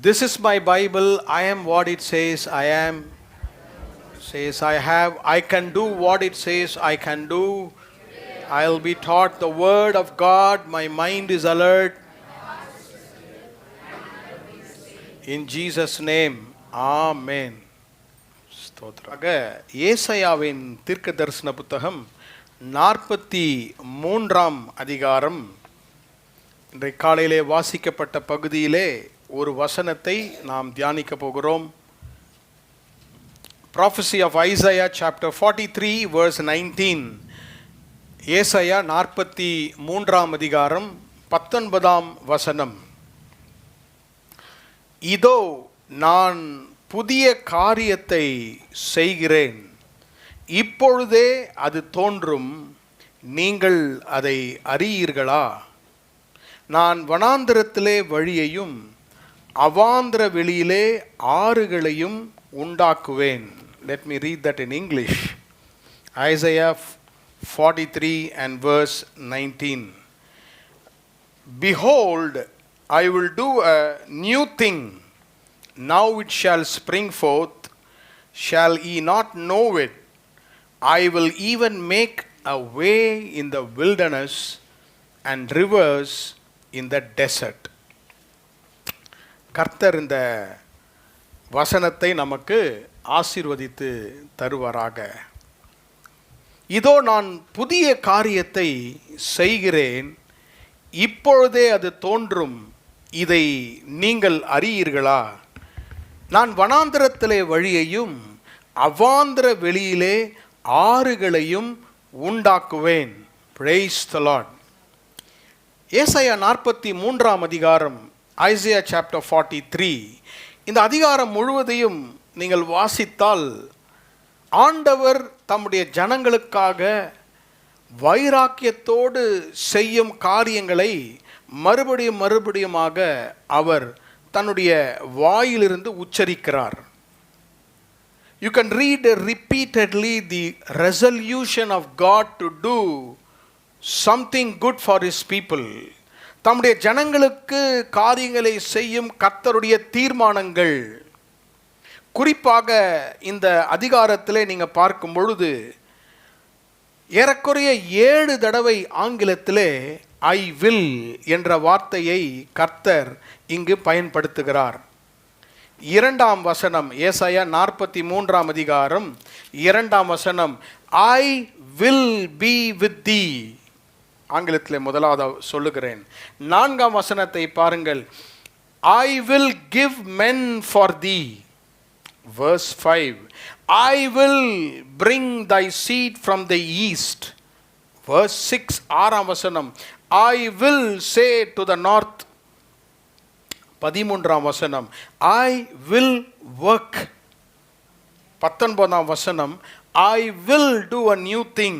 This is my Bible. I am what it says I am. Says I have. I can do what it says I can do. I'll be taught the word of God. My mind is alert. In Jesus' name, Amen. ஸ்தோத்திராக. ஏசாயாவின் தீர்க்க தரிசன புத்தகம் 43ஆம் அதிகாரம். இன்றைய காலையிலே வாசிக்கப்பட்ட பகுதியிலே ஒரு வசனத்தை நாம் தியானிக்க போகிறோம். Prophecy of Isaiah chapter 43 verse 19. ஏசாயா 43ஆம் அதிகாரம் 19ஆம் வசனம். இதோ நான் புதிய காரியத்தை செய்கிறேன், இப்பொழுதே அது தோன்றும், நீங்கள் அதை அறியீர்களா? நான் வனாந்திரத்திலே வழியையும் அவாந்திர வெளியிலே ஆறுகளையும் உண்டாக்குவேன். Let me read that in English. Isaiah 43 and verse 19. Behold, I will do a new thing. Now it shall spring forth. Shall ye not know it? I will even make a way in the wilderness and rivers in the desert. கர்த்தர் இந்த வசனத்தை நமக்கு ஆசீர்வதித்து தருவாராக. இதோ நான் புதிய காரியத்தை செய்கிறேன், இப்பொழுதே அது தோன்றும், இதை நீங்கள் அறியீர்களா? நான் வனாந்திரத்திலே வழியையும் அவாந்திர வெளியிலே ஆறுகளையும் உண்டாக்குவேன். Praise the Lord. ஏசாயா 43ஆம் அதிகாரம், Isaiah chapter 43. இந்த அதிகாரம் முழுவதையும் நீங்கள் வாசித்தால் ஆண்டவர் தம்முடைய ஜனங்களுக்காக வைராக்கியத்தோடு செய்யும் காரியங்களை மறுபடியுமாக அவர் தன்னுடைய வாயிலிருந்து உச்சரிக்கிறார். You can read repeatedly the resolution of God to do something good for his people. தம்முடைய ஜனங்களுக்கு காரியங்களை செய்யும் கர்த்தருடைய தீர்மானங்கள். குறிப்பாக இந்த அதிகாரத்திலே நீங்கள் பார்க்கும் பொழுது ஏறக்குறைய 7 தடவை ஆங்கிலத்திலே ஐ வில் என்ற வார்த்தையை கர்த்தர் இங்கு பயன்படுத்துகிறார். 2ஆம் வசனம், ஏசாயா 43ஆம் அதிகாரம் 2ஆம் வசனம், I will be with thee. ஆங்கிலத்தில் முதலாவது சொல்லுகிறேன். 4ஆம் வசனத்தை பாருங்கள், I will give men for thee. Verse 5, I will bring thy seed from the east. Verse 6, 6ஆம் வசனம், I will say to the north. 13ஆம் வசனம், I will work. 19ஆம் வசனம், I will do a new thing.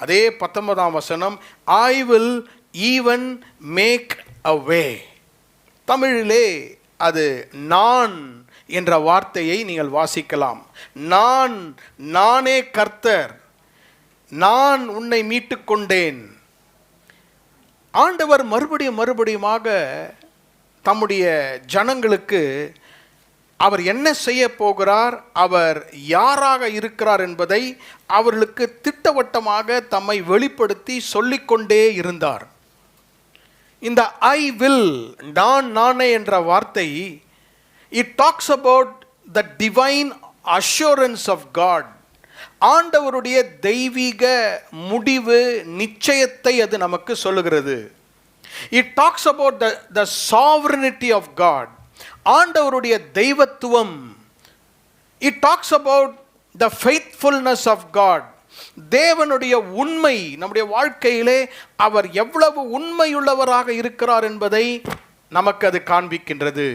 அதே 19ஆம் வசனம், I will even make a way. தமிழிலே அது நான் என்ற வார்த்தையை நீங்கள் வாசிக்கலாம். நானே கர்த்தர், நான் உன்னை மீட்டு கொண்டேன். ஆண்டவர் மறுபடியுமாக தம்முடைய ஜனங்களுக்கு அவர் என்ன செய்ய போகிறார், அவர் யாராக இருக்கிறார் என்பதை அவர்களுக்கு திட்டவட்டமாக தம்மை வெளிப்படுத்தி சொல்லிக்கொண்டே இருந்தார். இந்த ஐ வில், நானே என்ற வார்த்தை, it talks about the divine assurance of God. ஆண்டவருடைய தெய்வீக முடிவு நிச்சயத்தை அது நமக்கு சொல்லுகிறது. It talks about the sovereignty of God. ஆண்டவருடைய தெய்வத்துவம். It talks about the faithfulness of God. தேவனுடைய உண்மை, நம்முடைய வாழ்க்கையிலே அவர் எவ்வளவு உண்மையுள்ளவராக இருக்கிறார் என்பதை நமக்கு அது காண்பிக்கின்றது.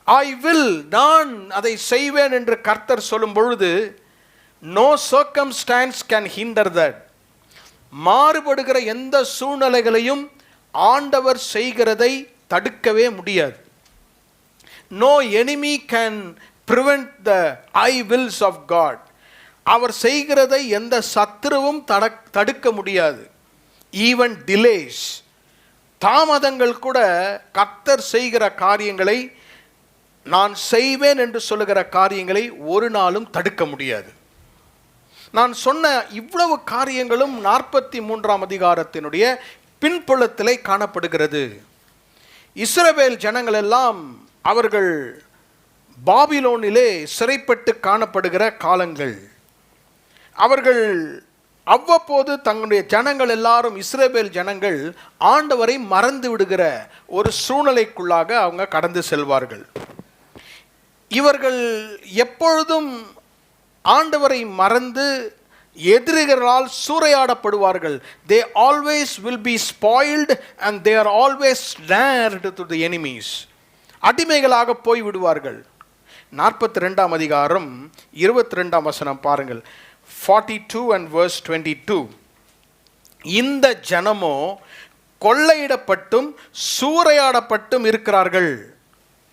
ஐ வில், நான் அதை செய்வேன் என்று கர்த்தர் சொல்லும் பொழுது no circumstance can hinder that. மாறுபடுகிற எந்த சூழ்நிலைகளையும் ஆண்டவர் செய்கிறதை தடுக்கவே முடியாது. No enemy can prevent the I wills of God. அவர் செய்கிறதை எந்த சத்துருவும் தடுக்க முடியாது. Even delays, தாமதங்கள் கூட கர்த்தர் செய்கிற காரியங்களை, நான் செய்வேன் என்று சொல்லுகிற காரியங்களை ஒரு நாளும் தடுக்க முடியாது. நான் சொன்ன இவ்வளவு காரியங்களும் 43ஆம் அதிகாரத்தினுடைய பின்புலத்திலே காணப்படுகிறது. இஸ்ரவேல் ஜனங்கள் எல்லாம் அவர்கள் பாபிலோனிலே சிறைப்பட்டு காணப்படுகிற காலங்கள். அவர்கள் அவ்வப்போது தங்களுடைய ஜனங்கள் எல்லாரும், இஸ்ரவேல் ஜனங்கள் ஆண்டவரை மறந்து விடுகிற ஒரு சூழ்நிலைக்குள்ளாக அவங்க கடந்து செல்வார்கள். இவர்கள் எப்பொழுதும் ஆண்டவரை மறந்து எதிரிகளால் சூறையாடப்படுவார்கள். They always will be spoiled and they are always snared to the enemies. அடிமைகளாக போய் விடுவார்கள். 42ஆம் அதிகாரம் 22ஆம் வசனம் பாருங்கள். 42 and verse 22. இந்த ஜனமோ கொள்ளையிடப்பட்டும் சூறையாடப்பட்டும் இருக்கிறார்கள்.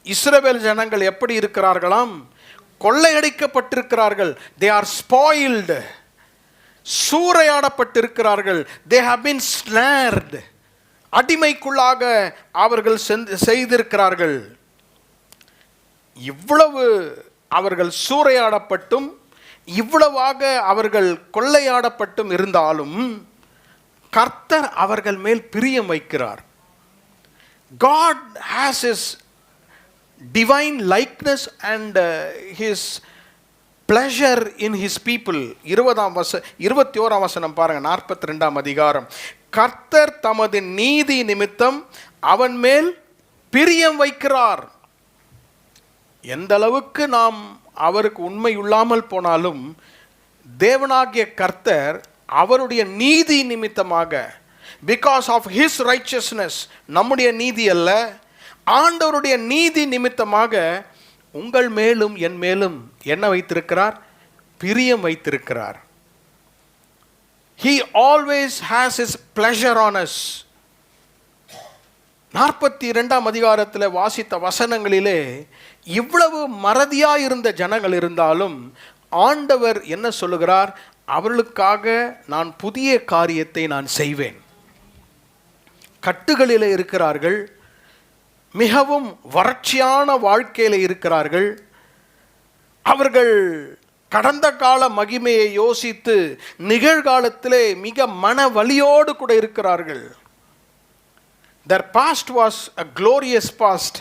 இஸ்ரவேல் ஜனங்கள் எப்படி இருக்கிறார்களாம்? கொள்ளையடிக்கப்பட்டிருக்கிறார்கள். They are spoiled. சூறையாடப்பட்டிருக்கிறார்கள். They have been snared. அடிமைக்குள்ளாக அவர்கள் செய்திருக்கிறார்கள். இவ்வளவு அவர்கள் சூறையாடப்பட்டும் இவ்வளவாக அவர்கள் கொள்ளையாடப்பட்டும் இருந்தாலும் கர்த்தர் அவர்கள் மேல் பிரியம் வைக்கிறார். God has his divine likeness and his pleasure in his people. 21ஆம் வசனம் பாருங்க. 42ஆம் அதிகாரம். கர்த்தர் தமது நீதி நிமித்தம் அவன் மேல் பிரியம் வைக்கிறார். எந்த அளவுக்கு நாம் அவருக்கு உண்மை இல்லாமல் போனாலும் தேவனாகிய கர்த்தர் அவருடைய நீதி நிமித்தமாக, பிகாஸ் ஆஃப் ஹிஸ் ரைச்சஸ்னஸ், நம்முடைய நீதி அல்ல, ஆண்டவருடைய நீதி நிமித்தமாக உங்கள் மேலும் என் மேலும் என்ன வைத்திருக்கிறார்? பிரியம் வைத்திருக்கிறார். He always has his pleasure on us. 42ஆம் அதிகாரத்தில் வாசித்த வசனங்களிலே இவ்வளவு மறதியாயிருந்த ஜனங்கள் இருந்தாலும் ஆண்டவர் என்ன சொல்லுகிறார்? அவர்களுக்காக நான் புதிய காரியத்தை நான் செய்வேன். கட்டுகளிலே இருக்கிறார்கள், மிகவும் வறட்சியான வாழ்க்கையில் இருக்கிறார்கள். அவர்கள் கடந்த கால மகிமையை யோசித்து நிகழ்காலத்திலே மிக மன வலியோடு கூட இருக்கிறார்கள். Their past was a glorious past,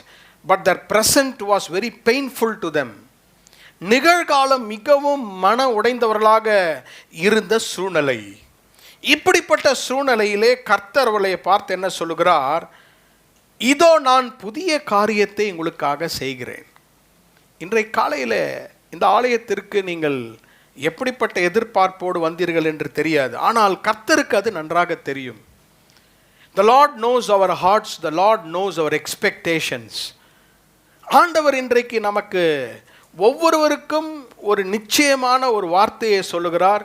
but their present was very painful to them. நிகழ்காலம் மிகவும் மன உடைந்தவர்களாக இருந்த சூழ்நிலை. இப்படிப்பட்ட சூழ்நிலையிலே கர்த்தர் அவர்களை பார்த்து என்ன சொல்லுகிறார்? இதோ நான் புதிய காரியத்தை உங்களுக்காக செய்கிறேன். இன்றைய காலையில் இந்த ஆலயத்திற்கு நீங்கள் எப்படிப்பட்ட எதிர்பார்ப்போடு வந்தீர்கள் என்று தெரியாது. ஆனால் கர்த்தருக்கு அது நன்றாக தெரியும். The Lord knows our hearts, the Lord knows our expectations. ஆண்டவர் இன்றைக்கு நமக்கு ஒவ்வொருவருக்கும் ஒரு நிச்சயமான ஒரு வார்த்தையை சொல்லுகிறார்.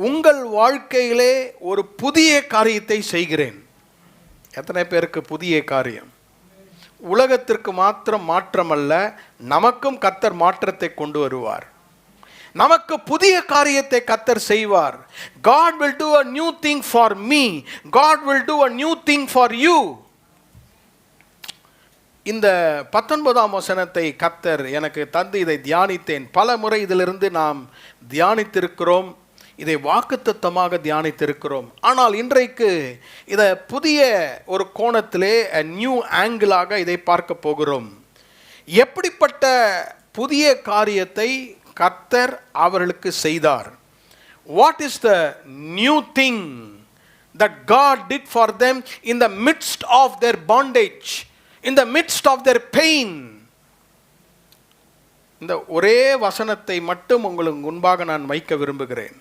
உங்கள் வாழ்க்கையிலே ஒரு புதிய காரியத்தை செய்கிறேன். எத்தனை பேருக்கு புதிய காரியம்? உலகத்திற்கு மாத்திரம் மாற்றமல்ல, நமக்கும் கர்த்தர் மாற்றத்தை கொண்டு வருவார். நமக்கு புதிய காரியத்தை கர்த்தர் செய்வார். God will do a new thing for me. God will do a new thing for you. இந்த 19ஆம் வசனத்தை கர்த்தர் எனக்கு தந்து இதை தியானித்தேன். பல முறை இதிலிருந்து நாம் தியானித்திருக்கிறோம், இதை வாக்குத்தத்தமாக தியானித்திருக்கிறோம். ஆனால் இன்றைக்கு இதை புதிய ஒரு கோணத்திலே நியூ ஆங்கிளாக இதை பார்க்க போகிறோம். எப்படிப்பட்ட புதிய காரியத்தை கர்த்தர் அவர்களுக்கு செய்தார்? What is the new thing that God did for them in the midst of their bondage, in the midst of their pain? இந்த ஒரே வசனத்தை மட்டும் உங்களுக்கு முன்பாக நான் வைக்க விரும்புகிறேன்.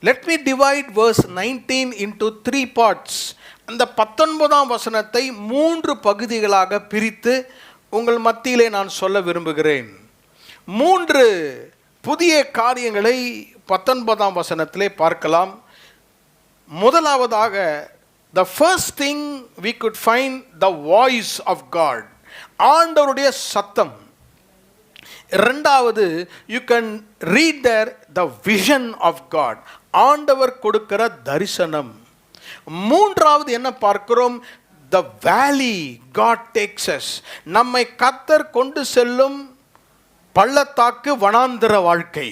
Let me divide verse 19 into 3 parts. அந்த 19ஆம் வசனத்தை 3 பகுதிகளாக பிரித்து உங்கள் மத்தியிலே நான் சொல்ல விரும்புகிறேன். 3 புதிய காரியங்களை 19ஆம் வசனத்திலே பார்க்கலாம். முதலாவதாக, the first thing we could find the voice of God. ஆண்டவருடைய சத்தம். இரண்டாவது, you can read there the vision of God. ஆண்டவர் கொடுக்கிற தரிசனம். மூன்றாவது என்ன பார்க்கிறோம்? the valley God takes us. நம்மை கர்த்தர் கொண்டு செல்லும் பள்ளத்தாக்கு வனாந்திர வாழ்க்கை.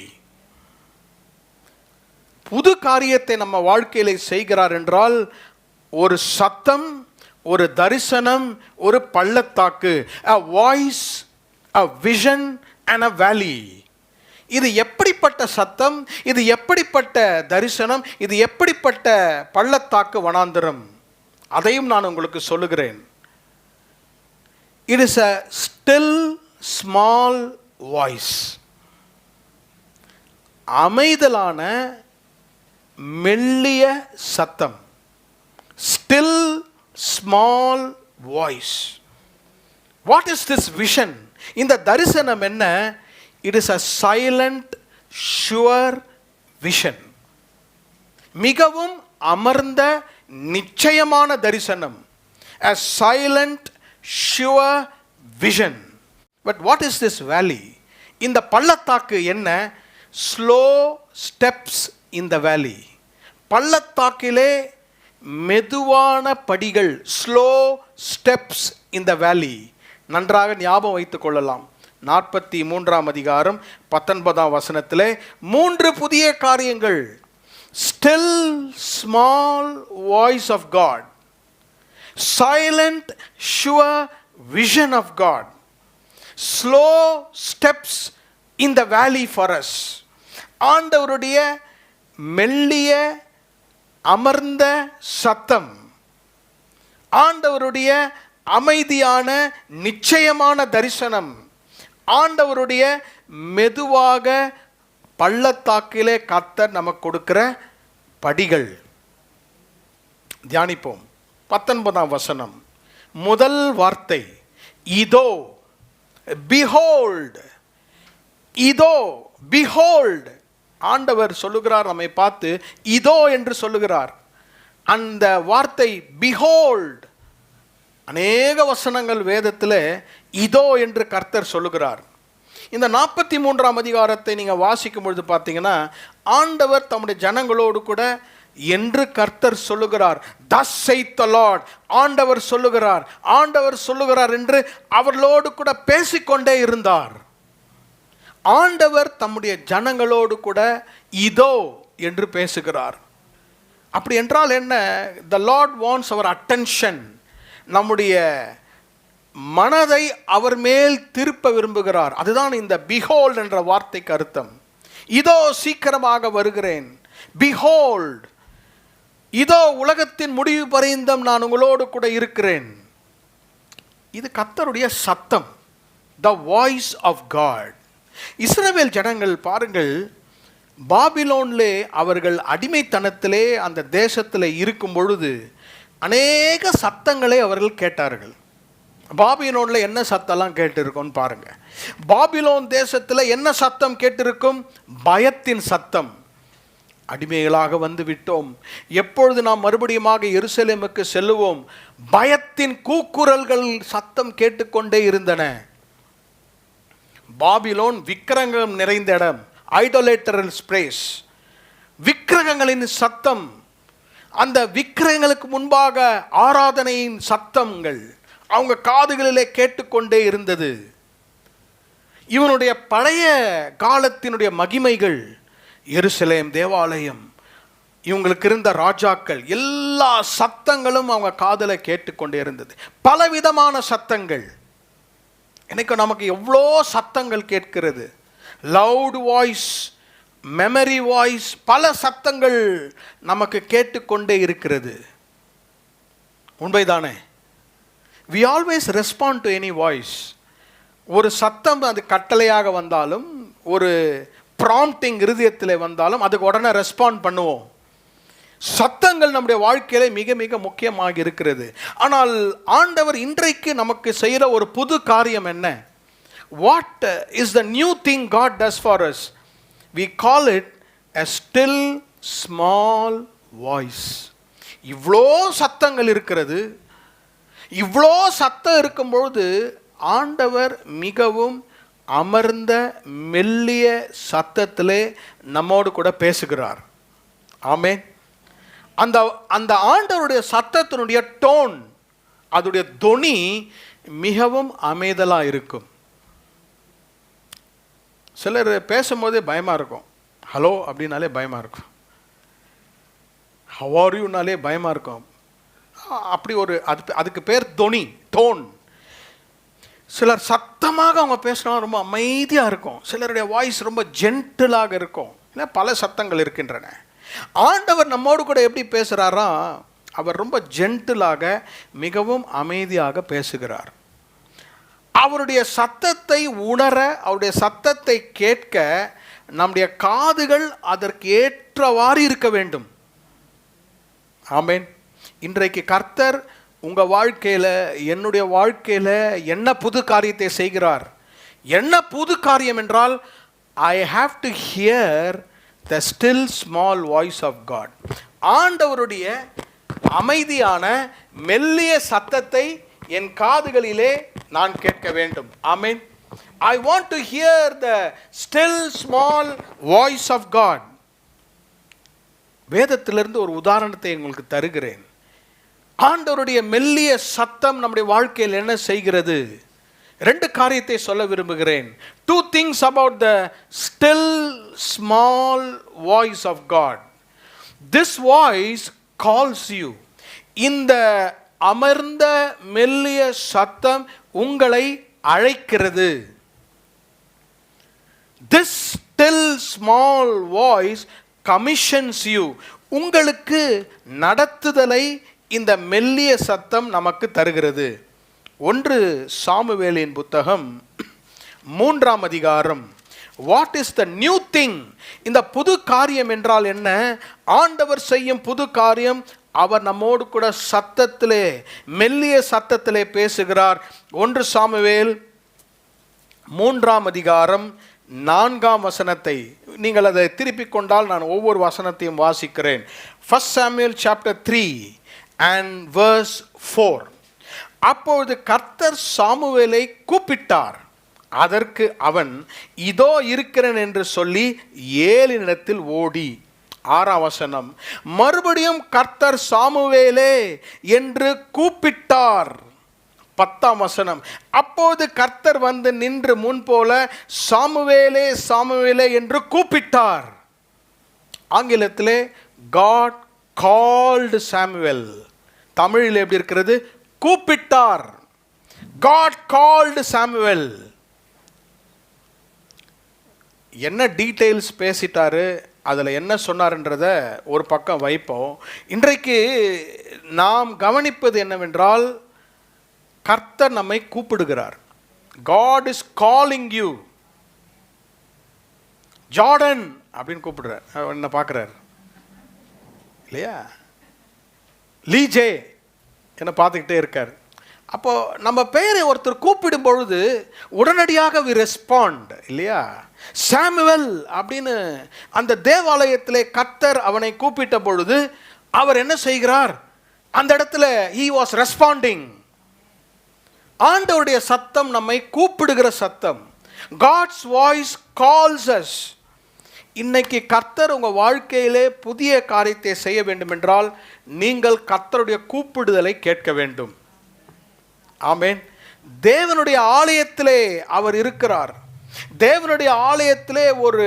புது காரியத்தை நம்ம வாழ்க்கையில செய்கிறார் என்றால் ஒரு சத்தம், ஒரு தரிசனம், ஒரு பள்ளத்தாக்கு, a voice, a vision and a valley. இது எப்படிப்பட்ட சத்தம், இது எப்படிப்பட்ட தரிசனம், இது எப்படிப்பட்ட பள்ளத்தாக்கு வனாந்திரம், அதையும் நான் உங்களுக்கு சொல்லுகிறேன். It is a still small voice. அமைதலான மெல்லிய சத்தம். Still small voice. What is this vision? இந்த தரிசனம் என்ன? It is a silent sure vision. மிகவும் அமர்ந்த நிச்சயமான தரிசனம். A silent sure vision. But what is this valley? இந்த பள்ளத்தாக்கு என்ன? Slow steps in the valley. பள்ளத்தாக்கிலே மெதுவான படிகள், slow steps in the valley. நன்றாக ஞாபகம் வைத்துக் கொள்ளலாம். 43ஆம் அதிகாரம் 19ஆம் வசனத்திலே 3 புதிய காரியங்கள். Still small voice of God, silent sure vision of God, slow steps in the valley for us. ஆண்டவருடைய மெல்லிய அமர்ந்த சத்தம், ஆண்டவருடைய அமைதியான நிச்சயமான தரிசனம், ஆண்டவருடைய மெதுவாக பள்ளத்தாக்கிலே கர்த்தர் நமக்கு கொடுக்கிற படிகள். தியானிப்போம். 19ஆம் வசனம் முதல் வார்த்தை இதோ. behold, இதோ, behold. ஆண்டவர் சொல்லுகிறார், நம்மை பார்த்து இதோ என்று சொல்லுகிறார். அந்த வார்த்தை behold, அநேக வசனங்கள் வேதத்தில் இதோ என்று கர்த்தர் சொல்லுகிறார். இந்த 43ஆம் அதிகாரத்தை நீங்கள் வாசிக்கும் பொழுது பார்த்தீங்கன்னா, ஆண்டவர் தம்முடைய ஜனங்களோடு கூட என்று கர்த்தர் சொல்லுகிறார். thus saith the Lord. ஆண்டவர் சொல்லுகிறார், ஆண்டவர் சொல்லுகிறார் என்று அவர்களோடு கூட பேசிக்கொண்டே இருந்தார். ஆண்டவர் தம்முடைய ஜனங்களோடு கூட இதோ என்று பேசுகிறார். அப்படி என்றால் என்ன? the Lord wants our attention. நம்முடைய மனதை அவர் மேல் திருப்ப விரும்புகிறார். அதுதான் இந்த behold என்ற வார்த்தைக்கு அர்த்தம். இதோ சீக்கிரமாக வருகிறேன். behold, இதோ உலகத்தின் முடிவு பரியந்தம் நான் உங்களோடு கூட இருக்கிறேன். இது கர்த்தருடைய சத்தம், the voice of God. இஸ்ரவேல் ஜனங்கள் பாருங்கள், பாபிலோனிலே அவர்கள் அடிமைத்தனத்திலே அந்த தேசத்தில் இருக்கும் பொழுது அநேக சத்தங்களை அவர்கள் கேட்டார்கள். பாபிலோனில் என்ன சத்தம்லாம் கேட்டிருக்கோன்னு பாருங்க. பாபிலோன் தேசத்தில் என்ன சத்தம் கேட்டிருக்கும்? பயத்தின் சத்தம். அடிமைகளாக வந்து விட்டோம், எப்பொழுது நாம் மறுபடியுமாக எருசலேமுக்கு செல்லுவோம்? பயத்தின் கூக்குரல்கள் சத்தம் கேட்டுக்கொண்டே இருந்தன. பாபிலோன் விக்கிரகம் நிறைந்த இடம், ஐடோலேட்டரல் ஸ்பிளேஸ், விக்கிரகங்களின் சத்தம், அந்த விக்கிரகங்களுக்கு முன்பாக ஆராதனையின் சத்தங்கள் அவங்க காதுகளிலே கேட்டுக்கொண்டே இருந்தது. இவனுடைய பழைய காலத்தினுடைய மகிமைகள், எருசலேம் தேவாலயம், இவங்களுக்கு இருந்த ராஜாக்கள், எல்லா சத்தங்களும் அவங்க காதில் கேட்டுக்கொண்டே இருந்தது. பலவிதமான சத்தங்கள். எனக்கு நமக்கு எவ்வளோ சத்தங்கள் கேட்கிறது. லவுட் வாய்ஸ், மெமரி வாய்ஸ், பல சத்தங்கள் நமக்கு கேட்டுக்கொண்டே இருக்கிறது. உண்மைதானே? we always respond to any voice. ஒரு சத்தம் அது கட்டளையாக வந்தாலும், ஒரு ப்ராம்ப்டிங் இருதயத்தில் வந்தாலும் அதுக்கு உடனே ரெஸ்பாண்ட் பண்ணுவோம். சத்தங்கள் நம்முடைய வாழ்க்கையில மிக மிக முக்கியமாக இருக்கிறது. ஆனால் ஆண்டவர் இன்றைக்கு நமக்கு செய்கிற ஒரு புது காரியம் என்ன? What is the new thing God does for us? We call it a still small voice. இவ்வளோ சத்தங்கள் இருக்கிறது. இவ்வளோ சத்தம் இருக்கும்பொழுது ஆண்டவர் மிகவும் அமர்ந்த மெல்லிய சத்தத்திலே நம்மோடு கூட பேசுகிறார். ஆமென். அந்த ஆண்டவருடைய சத்தத்தினுடைய டோன், அதோடைய தொனி மிகவும் அமைதலாக இருக்கும். சிலர் பேசும்போதே பயமாக இருக்கும். ஹலோ அப்படின்னாலே பயமாக இருக்கும். ஹவ் ஆர் யூனாலே பயமாக இருக்கும். அப்படி ஒரு அதுக்கு பேர் தொனி, டோன். சிலர் சத்தமாக அவங்க பேசினா ரொம்ப அமைதியாக இருக்கும். சிலருடைய வாய்ஸ் ரொம்ப ஜென்டிலாக இருக்கும். இல்லை, பல சத்தங்கள் இருக்கின்றன. ஆண்டவர் நம்மோடு கூட எப்படி பேசுகிறாரா? அவர் ரொம்ப ஜென்டிலாக, மிகவும் அமைதியாக பேசுகிறார். அவருடைய சத்தத்தை உணர, அவருடைய சத்தத்தை கேட்க நம்முடைய காதுகள் அதற்கு ஏற்றவாறு இருக்க வேண்டும். ஆமென். இன்றைக்கு கர்த்தர் உங்கள் வாழ்க்கையில், என்னுடைய வாழ்க்கையில் என்ன புது காரியத்தை செய்கிறார்? என்ன புது காரியம் என்றால், I have to hear the still small voice of God. ஆண்டவருடைய அமைதியான மெல்லிய சத்தத்தை என் காதுகளிலே நான் கேட்க வேண்டும். ஆமென். I want to hear the still small voice of God. வேதத்திலிருந்து ஒரு உதாரணத்தை உங்களுக்கு தருகிறேன். ஆண்டவருடைய மெல்லிய சத்தம் நம்முடைய வாழ்க்கையில் என்ன செய்கிறது? 2 காரியத்தை சொல்ல விரும்புகிறேன். 2 things about the still small voice of God. This voice calls you. இந்த அமர்ந்த மெல்லிய சத்தம் உங்களை அழைக்கிறது. This still small voice commissions you. உங்களுக்கு நடத்துதலை இந்த மெல்லிய சத்தம் நமக்கு தருகிறது. 1 சாமுவேலின் புத்தகம் 3ஆம் அதிகாரம். What is the new thing? இந்த புது காரியம் என்றால் என்ன? ஆண்டவர் செய்யும் புது காரியம், அவர் நம்மோடு கூட சத்தத்திலே, மெல்லிய சத்தத்திலே பேசுகிறார். 1 சாமுவேல் 3ஆம் அதிகாரம் 4ஆம் வசனத்தை நீங்கள் அதை திருப்பிக் கொண்டால் நான் ஒவ்வொரு வசனத்தையும் வாசிக்கிறேன். 1 Samuel chapter 3 and verse 4. அப்பொழுது கர்த்தர் சாமுவேலை கூப்பிட்டார். அதற்கு அவன், இதோ இருக்கிறேன் என்று சொல்லி ஏலினிடத்தில் ஓடி. 6ஆம் வசனம். மறுபடியும் கர்த்தர் சாமுவேலே என்று கூப்பிட்டார். 10ஆம் வசனம். அப்போது கர்த்தர் வந்து நின்று முன்போல சாமுவேலே சாமுவேலே என்று கூப்பிட்டார். ஆங்கிலத்திலே God called Samuel. தமிழில் எப்படி இருக்கிறது? கூப்பிட்டார். God called Samuel. என்ன டீட்டெயில்ஸ் பேசிட்டாரு, அதில் என்ன சொன்னார்ன்றத ஒரு பக்கம் வைப்போம். இன்றைக்கு நாம் கவனிப்பது என்னவென்றால், கர்த்தர் நம்மை கூப்பிடுகிறார். God is calling you. Jordan அப்படின்னு கூப்பிடுறார். என்ன பார்க்குறார் இல்லையா? லீஜே என்ன பார்த்துக்கிட்டே இருக்கார். அப்போது நம்ம பெயரை ஒருத்தர் கூப்பிடும் பொழுது உடனடியாக வி ரெஸ்பாண்ட் இல்லையா? சாமுவேல் அப்படின்னு அந்த தேவாலயத்திலே கர்த்தர் அவனை கூப்பிட்ட பொழுது அவர் என்ன செய்கிறார்? அந்த இடத்துல he was responding. ஆண்டவருடைய சத்தம் நம்மை கூப்பிடுகிற சத்தம். God's voice calls us. இன்னைக்கு கர்த்தர் உங்கள் வாழ்க்கையிலே புதிய காரியத்தை செய்ய வேண்டும் என்றால் நீங்கள் கர்த்தருடைய கூப்பிடுதலை கேட்க வேண்டும். ஆமென். தேவனுடைய ஆலயத்திலே அவர் இருக்கிறார். தேவனுடைய ஆலயத்திலே ஒரு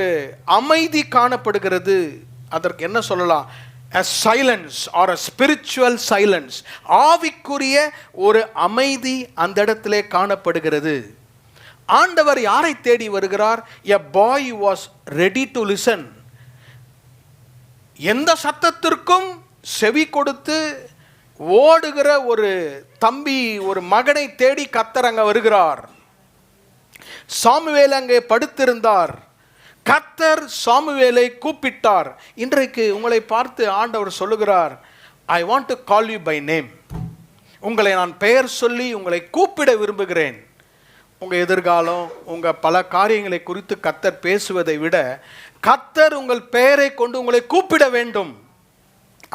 அமைதி காணப்படுகிறது. அதற்கு என்ன சொல்லலாம்? a silence or a spiritual silence. ஆவிக்குரிய ஒரு அமைதி அந்த இடத்திலே காணப்படுகிறது. ஆண்டவர் யாரை தேடி வருகிறார்? a boy was ready to listen. எந்த சத்தத்திற்கும் செவி கொடுத்து ஓடுகிற ஒரு தம்பி, ஒரு மகனை தேடி கர்த்தர் அங்கே வருகிறார். சாமுவேல் அங்கே படுத்திருந்தார். கர்த்தர் சாமுவேலை கூப்பிட்டார். இன்றைக்கு உங்களை பார்த்து ஆண்டவர் சொல்லுகிறார், I want to call you by name. உங்களை நான் பெயர் சொல்லி உங்களை கூப்பிட விரும்புகிறேன். உங்கள் எதிர்காலம், உங்கள் பல காரியங்களை குறித்து கர்த்தர் பேசுவதை விட கர்த்தர் உங்கள் பெயரை கொண்டு உங்களை கூப்பிட வேண்டும்.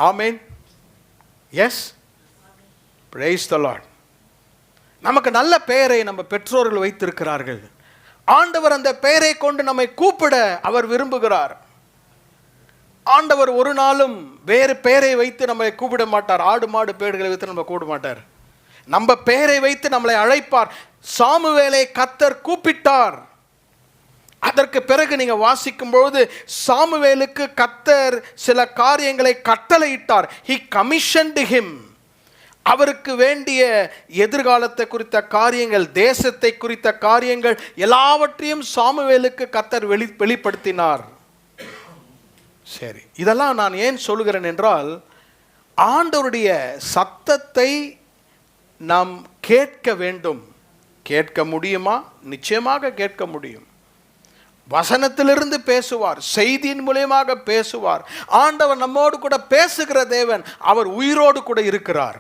Amen. Yes, praise the Lord. நமக்கு நல்ல பெயரை நம்ம பெற்றோர்கள் வைத்திருக்கிறார்கள். ஆண்டவர் அந்த பெயரை கொண்டு நம்மை கூப்பிட அவர் விரும்புகிறார். ஆண்டவர் ஒரு நாளும் வேறு பெயரை வைத்து நம்மை கூப்பிட மாட்டார். ஆடு மாடு பேடுகளை வைத்து நம்ம கூப்பிட மாட்டார். நம்ம பெயரை வைத்து நம்மளை அழைப்பார். சாமுவேலை கர்த்தர் கூப்பிட்டார். அதற்கு பிறகு நீங்க வாசிக்கும் பொழுது சாமுவேலுக்கு கர்த்தர் சில காரியங்களை கட்டளையிட்டார். He commissioned him. அவருக்கு வேண்டிய எதிர்காலத்தை குறித்த காரியங்கள், தேசத்தை குறித்த காரியங்கள் எல்லாவற்றையும் சாமுவேலுக்கு கர்த்தர் வெளிப்படுத்தினார். சரி, இதெல்லாம் நான் ஏன் சொல்கிறேன் என்றால், ஆண்டவருடைய சத்தத்தை நாம் கேட்க வேண்டும். கேட்க முடியுமா? நிச்சயமாக கேட்க முடியும். வசனத்திலிருந்து பேசுவார், செய்தியின் மூலமாக பேசுவார். ஆண்டவர் நம்மோடு கூட பேசுகிற தேவன். அவர் உயிரோடு கூட இருக்கிறார்.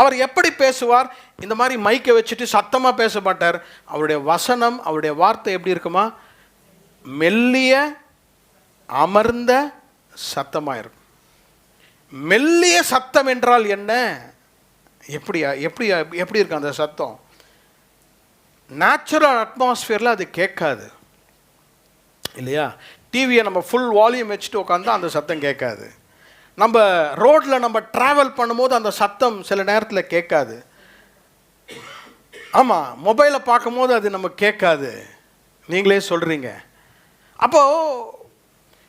அவர் எப்படி பேசுவார்? இந்த மாதிரி மைக்கை வச்சுட்டு சத்தமாக பேச மாட்டார். அவருடைய வசனம், அவருடைய வார்த்தை எப்படி இருக்குமா? மெல்லிய அமர்ந்த சத்தமாக இருக்கும். மெல்லிய சத்தம் என்றால் என்ன? எப்படி இருக்கு அந்த சத்தம்? நேச்சுரல் அட்மாஸ்பியரில் அது கேட்காது இல்லையா? டிவியை நம்ம ஃபுல் வால்யூம் வச்சுட்டு உட்காந்தா அந்த சத்தம் கேட்காது. நம்ம ரோட்டில் நம்ம ட்ராவல் பண்ணும்போது அந்த சத்தம் சில நேரத்தில் கேட்காது. ஆமாம், மொபைலை பார்க்கும்போது அது நம்ம கேட்காது. நீங்களே சொல்கிறீங்க. அப்போது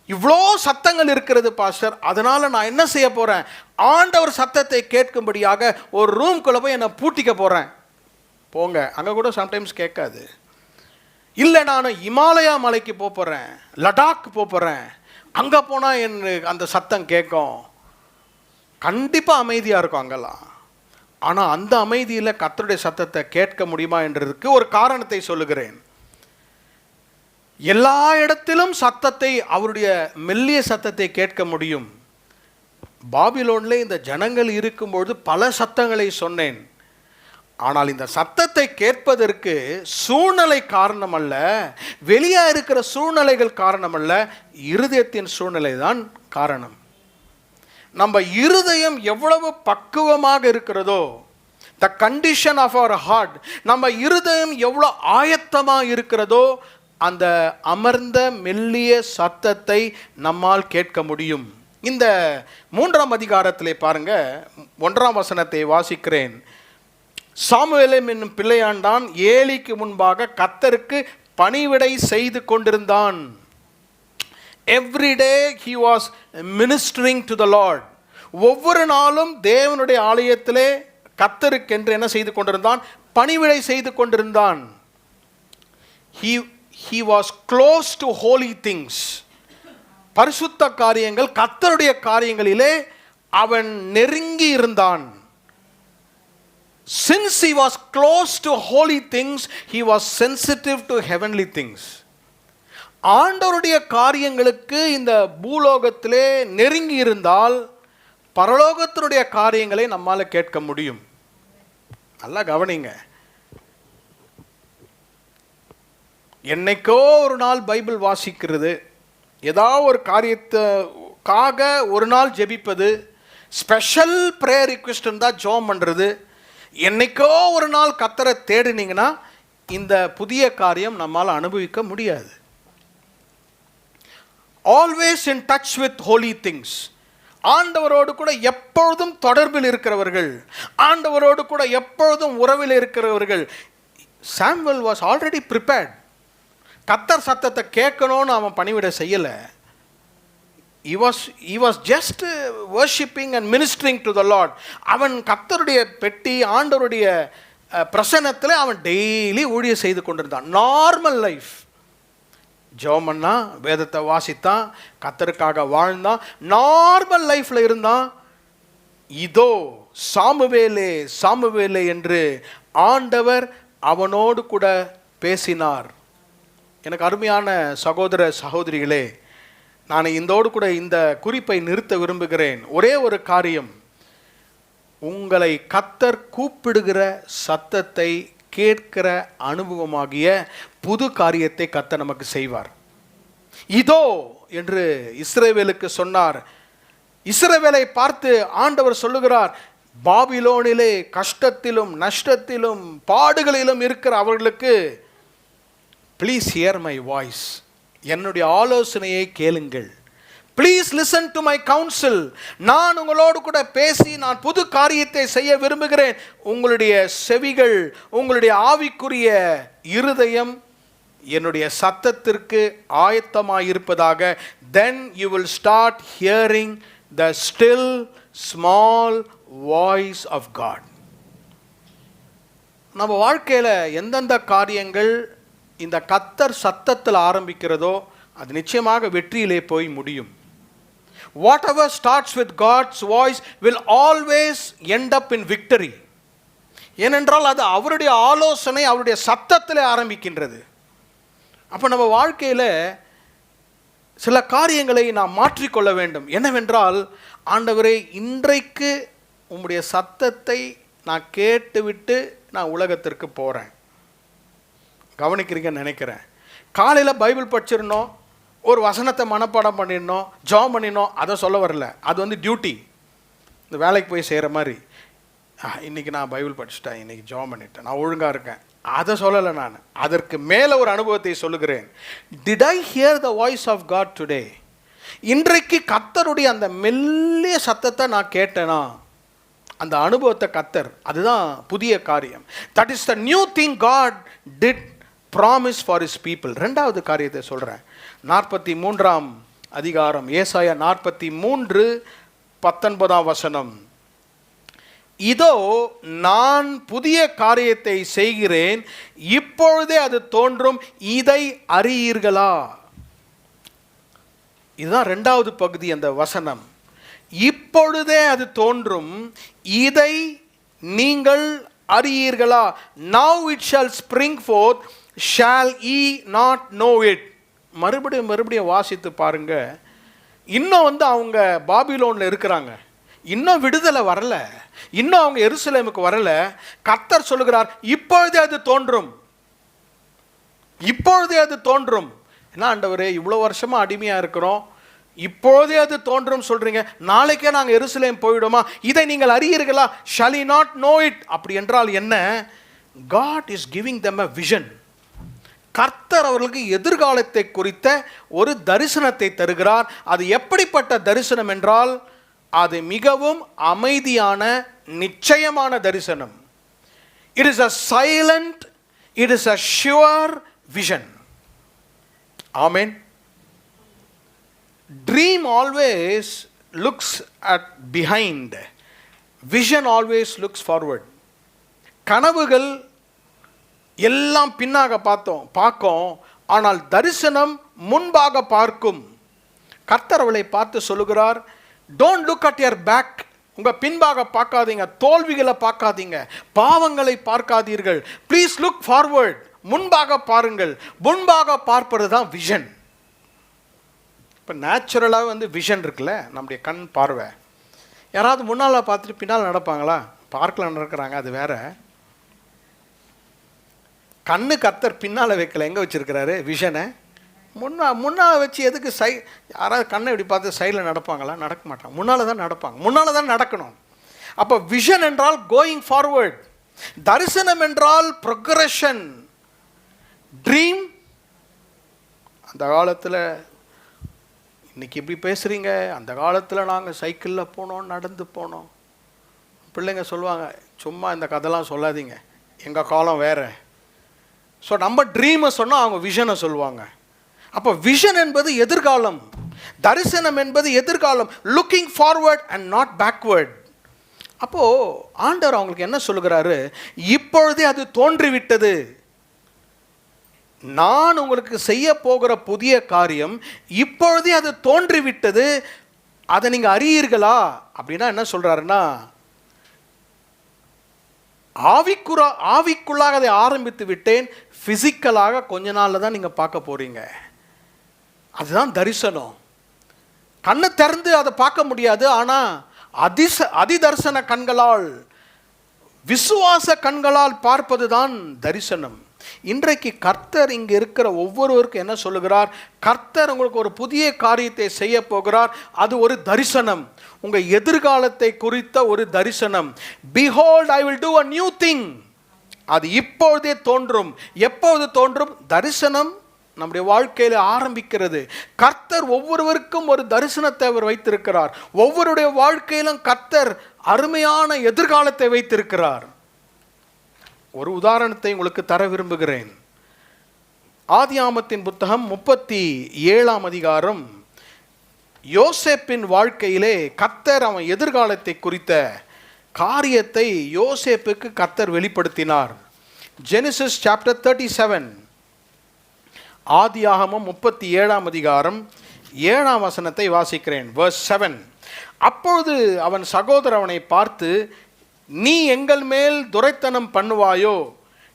இவ்வளோ சத்தங்கள் இருக்கிறது பாஸ்டர், அதனால் நான் என்ன செய்ய போகிறேன்? ஆண்டவர் சத்தத்தை கேட்கும்படியாக ஒரு ரூம்குள்ளே போய் என்னை பூட்டிக்க போகிறேன். போங்க, அங்கே கூட சம்டைம்ஸ் கேட்காது. இல்லை, நான் இமாலயா மலைக்கு போகிறேன், லடாக் போகிறேன், அங்கே போனால் அந்த சத்தம் கேட்கும். கண்டிப்பாக அமைதியாக இருக்கும் அங்கெல்லாம். ஆனால் அந்த அமைதியில் கர்த்தருடைய சத்தத்தை கேட்க முடியுமா என்றதுக்கு ஒரு காரணத்தை சொல்லுகிறேன். எல்லா இடத்திலும் சத்தத்தை, அவருடைய மெல்லிய சத்தத்தை கேட்க முடியும். பாபிலோனில் இந்த ஜனங்கள் இருக்கும்பொழுது பல சத்தங்களை சொன்னேன். ஆனால் இந்த சத்தத்தை கேட்பதற்கு சூழ்நிலை காரணம் அல்ல, வெளியே இருக்கிற சூழ்நிலைகள் காரணம் அல்ல, இருதயத்தின் சூழ்நிலை தான் காரணம். நம்ம இருதயம் எவ்வளவு பக்குவமாக இருக்கிறதோ, the condition of our heart, நம்ம இருதயம் எவ்வளோ ஆயத்தமாக இருக்கிறதோ, அந்த அமர்ந்த மெல்லிய சத்தத்தை நம்மால் கேட்க முடியும். இந்த 3ஆம் அதிகாரத்திலே பாருங்க, 1ஆம் வசனத்தை வாசிக்கிறேன். சாமுவேல் என்னும் பிள்ளையாண்டான் ஏலிக்கு முன்பாக கர்த்தருக்கு பணிவிடை செய்து கொண்டிருந்தான். Every day he was ministering to the Lord. ஒவ்வொரு நாளும் தேவனுடைய ஆலயத்திலே கர்த்தருக்கென்று என்ன செய்து கொண்டிருந்தான்? பணிவிடை செய்து கொண்டிருந்தான். He was close to holy things. பரிசுத்த காரியங்கள், கர்த்தருடைய காரியங்களிலே அவன் நெருங்கி இருந்தான். Since he was close to holy things, he was sensitive to heavenly things. ஆண்டவருடைய காரியங்களுக்கு இந்த பூலோகத்திலே நெருங்கி இருந்தால் பரலோகத்தினுடைய காரியங்களை நம்மால் கேட்க முடியும். நல்லா கவனிங்க. என்னைக்கோ ஒரு நாள் பைபிள் வாசிக்கிறது, ஏதாவது ஒரு காரியத்துக்காக ஒரு நாள் ஜெபிப்பது, ஸ்பெஷல் ப்ரேயர் ரிக்வெஸ்ட் இருந்தால் ஜெபம் பண்ணுறது, என்னைக்கோ ஒரு நாள் கர்த்தரை தேடினீங்கன்னா இந்த புதிய காரியம் நம்மால் அனுபவிக்க முடியாது. Always in touch with holy things. ஆண்டவரோடு கூட எப்பொழுதும் தொடர்பில் இருக்கிறவர்கள், ஆண்டவரோடு கூட எப்பொழுதும் உறவில் இருக்கிறவர்கள். Samuel was already prepared. கர்த்தர் சத்தத்தை கேட்கணும்னு அவன் பணிவிட செய்யலை. He was just worshipping and ministering to the Lord. அவன் கர்த்தருடைய பெட்டி, ஆண்டவருடைய பிரசன்னத்தில் அவன் டெய்லி ஊழியம் செய்து கொண்டிருந்தான். Normal life. ஜெபம் பண்ணா, வேதத்தை வாசித்தான், கர்த்தருக்காக வாழ்ந்தான், நார்மல் லைஃப்பில் இருந்தான். இதோ சாமுவேலே சாமுவேலே என்று ஆண்டவர் அவனோடு கூட பேசினார். எனக்கு அருமையான சகோதர சகோதரிகளே, நான் இந்தோடு கூட இந்த குறிப்பை நிறுத்த விரும்புகிறேன். ஒரே ஒரு காரியம், உங்களை கர்த்தர் கூப்பிடுகிற சத்தத்தை கேட்கிற அனுபவமாகிய புது காரியத்தை கர்த்தர் நமக்கு செய்வார். இதோ என்று இஸ்ரவேலுக்கு சொன்னார். இஸ்ரவேலை பார்த்து ஆண்டவர் சொல்லுகிறார், பாபிலோனிலே கஷ்டத்திலும் நஷ்டத்திலும் பாடுகளிலும் இருக்கிற அவர்களுக்கு ப்ளீஸ் ஹியர் மை வாய்ஸ், என்னுடைய ஆலோசனையை கேளுங்கள். Please listen to my council. நான் உங்களோடு கூட பேசி நான் புது காரியத்தை செய்ய விரும்புகிறேன். உங்களுடைய செவிகள், உங்களுடைய ஆவிக்குரிய இருதயம் என்னுடைய சத்தத்திற்கு ஆயத்தமாயிருப்பதாக. then you will start hearing the still small voice of God. நம்ம வாழ்க்கையில் எந்தெந்த காரியங்கள் இந்த கர்த்தர் சத்தத்தில் ஆரம்பிக்கிறதோ அது நிச்சயமாக வெற்றியிலே போய் முடியும். whatever starts with God's voice will always end up in victory. ஏனென்றால் அது அவருடைய ஆலோசனை, அவருடைய சத்தத்தில் ஆரம்பிக்கின்றது. அப்போ நம்ம வாழ்க்கையில் சில காரியங்களை நாம் மாற்றிக்கொள்ள வேண்டும். என்னவென்றால், ஆண்டவரே, இன்றைக்கு உம்முடைய சத்தத்தை நான் கேட்டுவிட்டு நான் உலகத்திற்கு போகிறேன். கவனிக்கிறீங்கன்னு நினைக்கிறேன். காலையில் பைபிள் படிச்சிடணும், ஒரு வசனத்தை மனப்பாடம் பண்ணிடணும், ஜாம் பண்ணிடணும், அதை சொல்ல வரல. அது வந்து டியூட்டி, இந்த வேலைக்கு போய் செய்கிற மாதிரி. இன்றைக்கி நான் பைபிள் படிச்சுட்டேன், இன்றைக்கி ஜாம் பண்ணிட்டேன், நான் ஒழுங்காக இருக்கேன், அதை சொல்லலை. நான் அதற்கு மேலே ஒரு அனுபவத்தை சொல்லுகிறேன். Did I hear the voice of God today? இன்றைக்கு கர்த்தருடைய அந்த மெல்லிய சத்தத்தை நான் கேட்டேனா? அந்த அனுபவத்தை கர்த்தர், அதுதான் புதிய காரியம். That is the new thing God did promise for his people. ரெண்டாவது காரியத்தை சொல்கிறேன். 43ஆம் அதிகாரம், ஏசாயா 43:19 வசனம். இதோ நான் புதிய காரியத்தை செய்கிறேன், இப்பொழுதே அது தோன்றும், இதை அறியீர்களா? இதுதான் ரெண்டாவது பகுதி அந்த வசனம். இப்பொழுதே அது தோன்றும், இதை நீங்கள் அறியீர்களா? now it shall spring forth, shall ye not know it? மறுபடியும் வாசித்து பாருங்க. இன்னும் வந்து அவங்க பாபிலோனில் இருக்கிறாங்க, இன்னும் விடுதலை வரல, இன்னும் அவங்க எருசலேமுக்கு வரல. கர்த்தர் சொல்லுகிறார், இப்பொழுதே அது தோன்றும், இப்பொழுதே அது தோன்றும். என்ன ஆண்டவரே, இவ்வளோ வருஷமா அடிமையாக இருக்கிறோம், இப்பொழுதே அது தோன்றும் சொல்றீங்க, நாளைக்கே நாங்கள் எருசலேம் போயிடுமா? இதை நீங்கள் அறியீர்களா? shall ye not know it? அப்படி என்றால் என்ன? God is giving them a vision. கர்த்தர் அவர்களுக்கு எதிர்காலத்தை குறித்த ஒரு தரிசனத்தை தருகிறார். அது எப்படிப்பட்ட தரிசனம் என்றால், அது மிகவும் அமைதியான நிச்சயமான தரிசனம். It is a silent, it is a sure vision. Amen. Dream always looks at behind, vision always looks forward. கனவுகள் எல்லாம் பின்னாக பார்க்கும், ஆனால் தரிசனம் முன்பாக பார்க்கும். கர்த்தர் அவளை பார்த்து சொல்லுகிறார், don't look at your back. உங்கள் பின்பாக பார்க்காதீங்க, தோல்விகளை பார்க்காதீங்க, பாவங்களை பார்க்காதீர்கள். ப்ளீஸ் லுக் ஃபார்வர்ட், முன்பாக பாருங்கள். முன்பாக பார்ப்பது தான் விஷன். இப்போ நேச்சுரலாக வந்து விஷன் இருக்குல்ல, நம்முடைய கண் பார்வை. யாராவது முன்னால் பார்த்துட்டு பின்னால் நடப்பாங்களா? பார்க்கில் நடக்கிறாங்க, அது வேற. கண்ணு கர்த்தர் பின்னால் வைக்கல, எங்கே வச்சுருக்கிறாரு விஷனை? முன்னால் வச்சு எதுக்கு யாராவது கண்ணை இப்படி பார்த்து சைடில் நடப்பாங்களா? நடக்க மாட்டாங்க, முன்னால் தான் நடப்பாங்க, முன்னால் தான் நடக்கணும். அப்போ விஷன் என்றால் கோயிங் ஃபார்வர்ட், தரிசனம் என்றால் ப்ரொக்ரெஷன். ட்ரீம், அந்த காலத்தில் இன்னைக்கு இப்படி பேசுகிறீங்க, அந்த காலத்தில் நாங்கள் சைக்கிளில் போனோம், நடந்து போனோம். பிள்ளைங்க சொல்லுவாங்க, சும்மா இந்த கதைலாம் சொல்லாதீங்க, எங்கள் காலம் வேறு. ஸோ நம்ம ட்ரீமை சொன்னால் அவங்க விஷனை சொல்லுவாங்க. அப்போ விஷன் என்பது எதிர்காலம், தரிசனம் என்பது எதிர்காலம். Looking forward and not backward. அப்போது ஆண்டவர் அவங்களுக்கு என்ன சொல்லுகிறாரு? இப்பொழுதே அது தோன்றிவிட்டது, நான் உங்களுக்கு செய்ய போகிற புதிய காரியம் இப்பொழுதே அது தோன்றிவிட்டது, அதை நீங்கள் அறியீர்களா? அப்படின்னா என்ன சொல்கிறாருன்னா, ஆவிக்குள்ளாக அதை ஆரம்பித்து விட்டேன், ஃபிசிக்கலாக கொஞ்ச நாளில் தான் நீங்கள் பார்க்க போகிறீங்க. அதுதான் தரிசனம். கண்ணை திறந்து அதை பார்க்க முடியாது, ஆனால் அதிதர்சன கண்களால், விசுவாச கண்களால் பார்ப்பது தான் தரிசனம். இன்றைக்கு கர்த்தர் இங்கே இருக்கிற ஒவ்வொருவருக்கும் என்ன சொல்லுகிறார்? கர்த்தர் உங்களுக்கு ஒரு புதிய காரியத்தை செய்ய போகிறார். அது ஒரு தரிசனம், உங்கள் எதிர்காலத்தை குறித்த ஒரு தரிசனம். Behold, I will do a new thing. அது இப்பொழுதே தோன்றும். எப்பொழுது தோன்றும்? தரிசனம் நம்முடைய வாழ்க்கையில் ஆரம்பிக்கிறது. கர்த்தர் ஒவ்வொருவருக்கும் ஒரு தரிசனத்தை அவர் வைத்திருக்கிறார். ஒவ்வொருடைய வாழ்க்கையிலும் கர்த்தர் அருமையான எதிர்காலத்தை வைத்திருக்கிறார். ஒரு உதாரணத்தை உங்களுக்கு தர விரும்புகிறேன். ஆதியாகமத்தின் புத்தகம் 37ஆம் அதிகாரம். யோசேப்பின் வாழ்க்கையிலே கர்த்தர் அவன் எதிர்காலத்தை குறித்த காரியத்தை யோசேப்புக்கு கர்த்தர் வெளிப்படுத்தினார். ஜெனிசிஸ் சாப்டர் 37, ஆதியாகமம் 37ஆம் அதிகாரம் 7ஆம் வசனத்தை வாசிக்கிறேன். verse 7. அப்பொழுது அவன் சகோதரர் அவனை பார்த்து, நீ எங்கள் மேல் துரைத்தனம் பண்ணுவாயோ,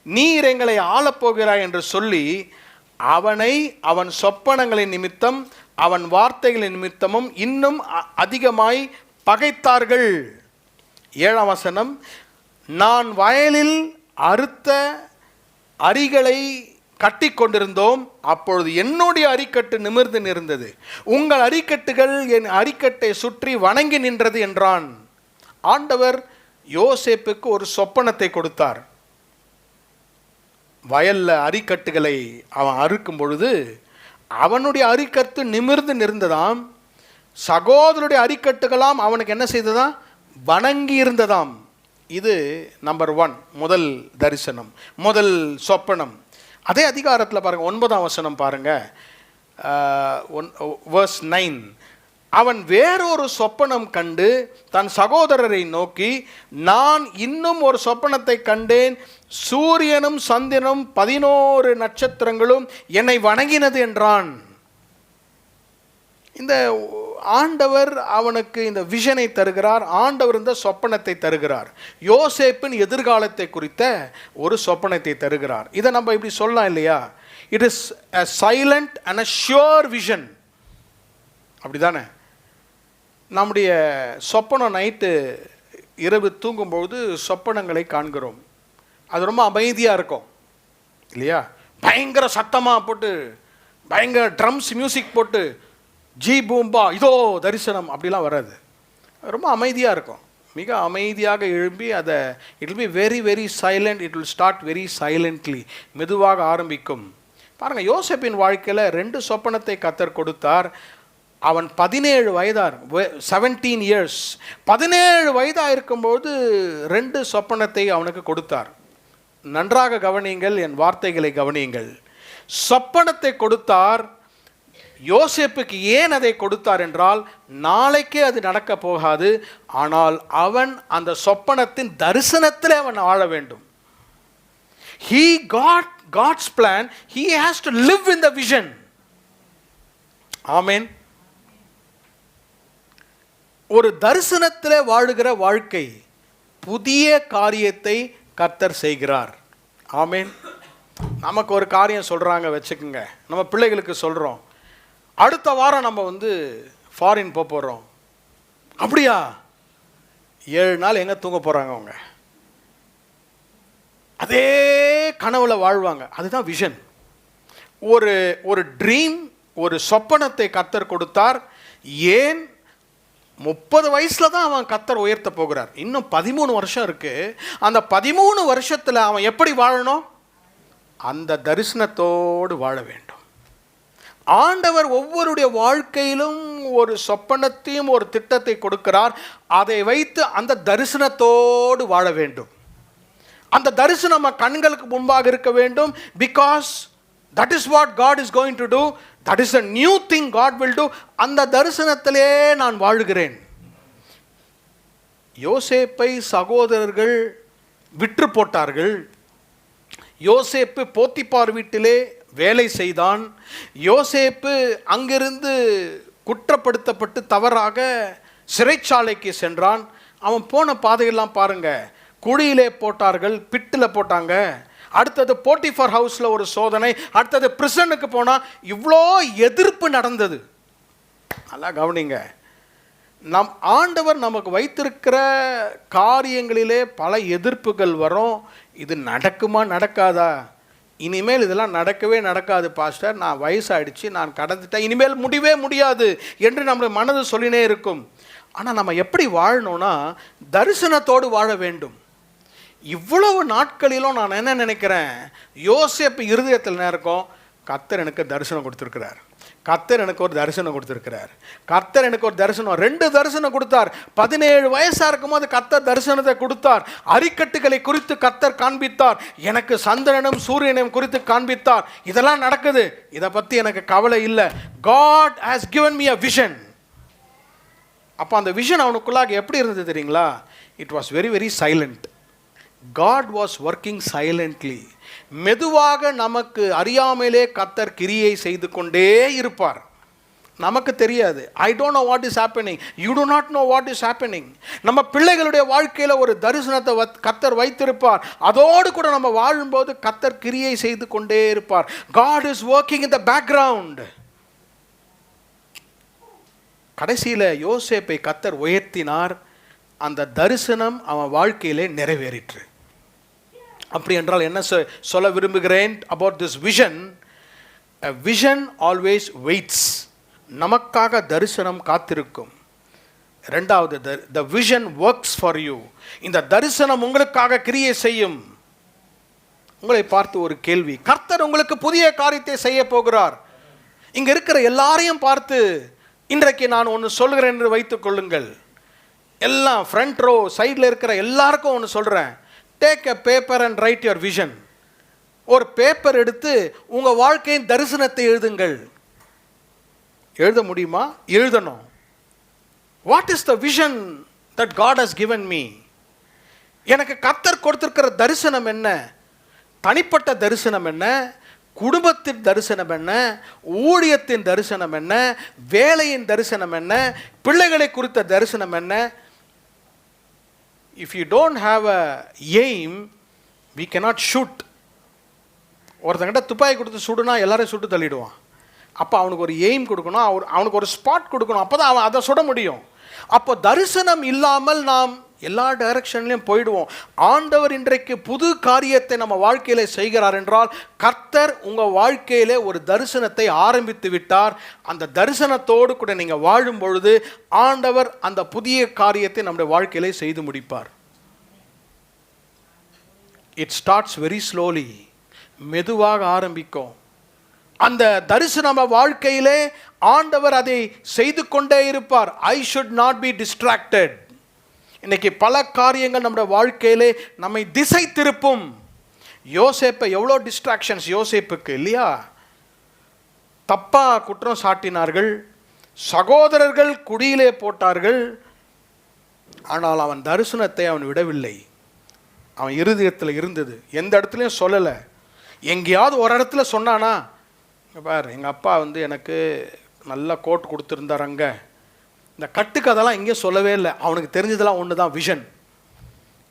நீர் எங்களை ஆளப்போகிறாய் என்று சொல்லி அவனை அவன் சொப்பனங்களின் நிமித்தம் அவன் வார்த்தைகளின் நிமித்தமும் இன்னும் அதிகமாய் பகைத்தார்கள். 7ஆம் வசனம். நான் வயலில் அறுத்த அரிகளை கட்டி கொண்டிருந்தோம், அப்பொழுது என்னுடைய அரிக்கட்டு நிமிர்ந்து நிறந்தது, உங்கள் அரிக்கட்டுகள் என் அரிக்கட்டை சுற்றி வணங்கி நின்றது என்றான். ஆண்டவர் யோசேப்புக்கு ஒரு சொப்பனத்தை கொடுத்தார். வயல்ல அரிக்கட்டுகளை அவன் அறுக்கும் பொழுது அவனுடைய அரிக்கட்டு நிமிர்ந்து நிறந்ததாம். சகோதரருடைய அரிக்கட்டுகளாம் அவனுக்கு என்ன செய்ததாம்? வணங்கி இருந்ததாம். இது நம்பர் 1, முதல் தரிசனம், முதல் சொப்பனம். அதே அதிகாரத்தில் பாருங்க, 9ஆம் வசனம் பாருங்க, verse 9. அவன் வேறொரு சொப்பனம் கண்டு தன் சகோதரரை நோக்கி, நான் இன்னும் ஒரு சொப்பனத்தை கண்டேன், சூரியனும் சந்திரனும் 11 நட்சத்திரங்களும் என்னை வணங்கினது என்றான். இந்த ஆண்டவர் அவனுக்கு இந்த விஷனை தருகிறார். ஆண்டவர் இந்த சொப்பனத்தை தருகிறார். யோசேப்பின் எதிர்காலத்தை குறித்த ஒரு சொப்பனத்தை தருகிறார். இதை நம்ம இப்படி சொல்லலாம் இல்லையா? It is a silent and a sure vision. அப்படிதானே? நம்முடைய சொப்பனம் நைட்டு இரவு தூங்கும்போது சொப்பனங்களை காண்கிறோம். அது ரொம்ப அமைதியாக இருக்கும் இல்லையா? பயங்கர சத்தமாக போட்டு, பயங்கர ட்ரம்ஸ் மியூசிக் போட்டு, ஜி பூம்பா இதோ தரிசனம் அப்படிலாம் வராது. ரொம்ப அமைதியாக இருக்கும். மிக அமைதியாக எழும்பி அதை it will be very very silent. It will start very silently. மெதுவாக ஆரம்பிக்கும். பாருங்கள், யோசேப்பின் வாழ்க்கையில் 2 சொப்பனத்தை கர்த்தர் கொடுத்தார். அவன் 17 வயதார், 17 years, 17 வயதாக இருக்கும்போது 2 சொப்பனத்தை அவனுக்கு கொடுத்தார். நன்றாக கவனியுங்கள், என் வார்த்தைகளை கவனியுங்கள். சொப்பனத்தை கொடுத்தார். யோசேப்புக்கு ஏன் அதை கொடுத்தார் என்றால், நாளைக்கே அது நடக்க போகாது. ஆனால் அவன் அந்த சொப்பனத்தின் தரிசனத்தில் அவன் வாழ வேண்டும். He got God's plan. He has to live in the vision. ஆமென். ஒரு தரிசனத்தில் வாழுகிற வாழ்க்கை, புதிய காரியத்தை கர்த்தர் செய்கிறார். ஆமென். நமக்கு ஒரு காரியம் சொல்கிறாங்க வச்சுக்கோங்க, நம்ம பிள்ளைகளுக்கு சொல்கிறோம், அடுத்த வாரம் நம்ம ஃபாரின் போகிறோம். அப்படியா? 7 நாள் எங்கே தூங்க போகிறாங்க அவங்க? அதே கனவுல வாழ்வாங்க. அதுதான் விஷன். ஒரு ட்ரீம், ஒரு சொப்பனத்தை கர்த்தர் கொடுத்தார். ஏன் 30 வயசில் தான் அவன் கர்த்தர் உயர்த்த போகிறார். இன்னும் 13 வருஷம் இருக்கு. அந்த 13 வருஷத்தில் அவன் எப்படி வாழணும்? அந்த தரிசனத்தோடு வாழ வேண்டும். ஆண்டவர் ஒவ்வொருடைய வாழ்க்கையிலும் ஒரு சொப்பனத்தையும் ஒரு திட்டத்தை கொடுக்கிறார். அதை வைத்து அந்த தரிசனத்தோடு வாழ வேண்டும். அந்த தரிசனம் கண்களுக்கு முன்பாக இருக்க வேண்டும். Because that is what God is going to do. That is a new thing God will do. அந்த தரிசனத்திலே நான் வாழுகிறேன். யோசேப்பை சகோதரர்கள் விற்று போட்டார்கள். யோசேப்பு போத்திபார் வீட்டிலே வேலை செய்தான். யோசேப்பு அங்கிருந்து குற்றப்படுத்தப்பட்டு தவறாக சிறைச்சாலைக்கு சென்றான். அவன் போன பாதையெல்லாம் பாருங்க. குழியிலே போட்டார்கள், பிட்டில் போட்டாங்க. அடுத்தது போட்டிஃபார் ஹவுஸில் ஒரு சோதனை. அடுத்தது பிரிசனுக்கு போனால் இவ்வளோ எதிர்ப்பு நடந்தது. நல்லா கவனிங்க. நம் ஆண்டவர் நமக்கு வைத்திருக்கிற காரியங்களிலே பல எதிர்ப்புகள் வரும். இது நடக்குமா நடக்காதா? இனிமேல் இதெல்லாம் நடக்கவே நடக்காது பாஸ்டர், நான் வயசாகிடுச்சு, நான் கடந்துட்டேன், இனிமேல் முடியவே முடியாது என்று நம்முடைய மனது சொல்லினே இருக்கும். ஆனால் நம்ம எப்படி வாழணும்னா தரிசனத்தோடு வாழ வேண்டும். இவ்வளவு நாட்களிலும் நான் என்ன நினைக்கிறேன், யோசேப்பு இருதயத்தில் இருக்கும், கர்த்தர் எனக்கு தரிசனம் கொடுத்துருக்கிறார், கர்த்தர் எனக்கு ஒரு தரிசனம் கொடுத்துருக்கிறார், கர்த்தர் எனக்கு ஒரு தரிசனம், 2 தரிசனம் கொடுத்தார். 17 வயசா இருக்கும்போது கர்த்தர் தரிசனத்தை கொடுத்தார். அரிக்கட்டுகளை குறித்து கர்த்தர் காண்பித்தார். எனக்கு சந்திரனும் சூரியனையும் குறித்து காண்பித்தார். இதெல்லாம் நடக்குது, இதை பற்றி எனக்கு கவலை இல்லை. God has given me a vision. அப்போ அந்த விஷன் அவனுக்குள்ளாக எப்படி இருந்தது தெரியுங்களா? It was very very silent. God was working silently. மெதுவாக நமக்கு அறியாமலே கர்த்தர் கிரியை செய்து கொண்டே இருப்பார். நமக்கு தெரியாது. I don't know what is happening. You do not know what is happening. நம்ம பிள்ளைகளுடைய வாழ்க்கையில் ஒரு தரிசனத்தை கர்த்தர் வைத்திருப்பார். அதோடு கூட நம்ம வாழும்போது கர்த்தர் கிரியை செய்து கொண்டே இருப்பார். God is working in the background. கடைசியில் யோசேப்பை கர்த்தர் உயர்த்தினார். அந்த தரிசனம் அவன் வாழ்க்கையிலே நிறைவேறிற்று. அப்படி என்றால் என்ன சொல்ல விரும்புகிறேன்? about this vision, a vision always waits. நமக்காக தரிசனம் காத்திருக்கும். இரண்டாவது, the vision works for you. இந்த தரிசனம் உங்களுக்காக கிரியை செய்யும். உங்களை பார்த்து ஒரு கேள்வி, கர்த்தர் உங்களுக்கு புதிய காரியத்தை செய்ய போகிறார். இங்க இருக்கிற எல்லாரையும் பார்த்து இன்றைக்கு நான் ஒன்று சொல்கிறேன் என்று வைத்துக் கொள்ளுங்கள். எல்லாம் ஃப்ரண்ட் ரோ சைடில் இருக்கிற எல்லாருக்கும் ஒன்று சொல்கிறேன். Take a paper and write your vision. ஒரு பேப்பர் எடுத்து உங்கள் வாழ்க்கையின் தரிசனத்தை எழுதுங்கள். எழுத முடியுமா? எழுதணும். What is the vision that God has given me? எனக்கு கர்த்தர் கொடுத்திருக்கிற தரிசனம் என்ன? தனிப்பட்ட தரிசனம் என்ன? குடும்பத்தின் தரிசனம் என்ன? ஊழியத்தின் தரிசனம் என்ன? வேலையின் தரிசனம் என்ன? பிள்ளைகளை குறித்த தரிசனம் என்ன? If you don't have a aim, we cannot shoot. ஒருத்தங்கிட்ட துப்பாக்கி கொடுத்து சுடுனா எல்லாரையும் சுட்டு தள்ளிடுவான். அப்போ அவனுக்கு ஒரு எய்ம் கொடுக்கணும், அவனுக்கு ஒரு ஸ்பாட் கொடுக்கணும், அப்போ தான் அவன் அதை சுட முடியும். அப்போ தரிசனம் இல்லாமல் நாம் எல்லா டைரக்ஷன்லையும் போயிடுவோம். ஆண்டவர் இன்றைக்கு புது காரியத்தை நம்ம வாழ்க்கையில செய்கிறார் என்றால், கர்த்தர் உங்கள் வாழ்க்கையிலே ஒரு தரிசனத்தை ஆரம்பித்து விட்டார். அந்த தரிசனத்தோடு கூட நீங்கள் வாழும் பொழுது ஆண்டவர் அந்த புதிய காரியத்தை நம்முடைய வாழ்க்கையிலே செய்து முடிப்பார். It starts very slowly. மெதுவாக ஆரம்பிக்கும். அந்த தரிசன வாழ்க்கையிலே ஆண்டவர் அதை செய்து கொண்டே இருப்பார். I should not be distracted. இன்னைக்கு பல காரியங்கள் நம்முடைய வாழ்க்கையிலே நம்மை திசை திருப்பும். யோசேப்பை எவ்வளோ டிஸ்ட்ராக்ஷன்ஸ் யோசேப்புக்கு இல்லையா? தப்பா குற்றம் சாட்டினார்கள், சகோதரர்கள் குடியிலே போட்டார்கள். ஆனால் அவன் தரிசனத்தை அவன் விடவில்லை. அவன் இருதயத்தில் இருந்தது. எந்த இடத்துலையும் சொல்லலை. எங்கேயாவது ஒரு இடத்துல சொன்னானா, பார் எங்கள் அப்பா எனக்கு நல்ல கோட் கொடுத்துருந்தார், அங்கே இந்த கட்டுக்கதெல்லாம் எங்கேயும் சொல்லவே இல்லை. அவனுக்கு தெரிஞ்சதெல்லாம் ஒன்று தான், விஷன்.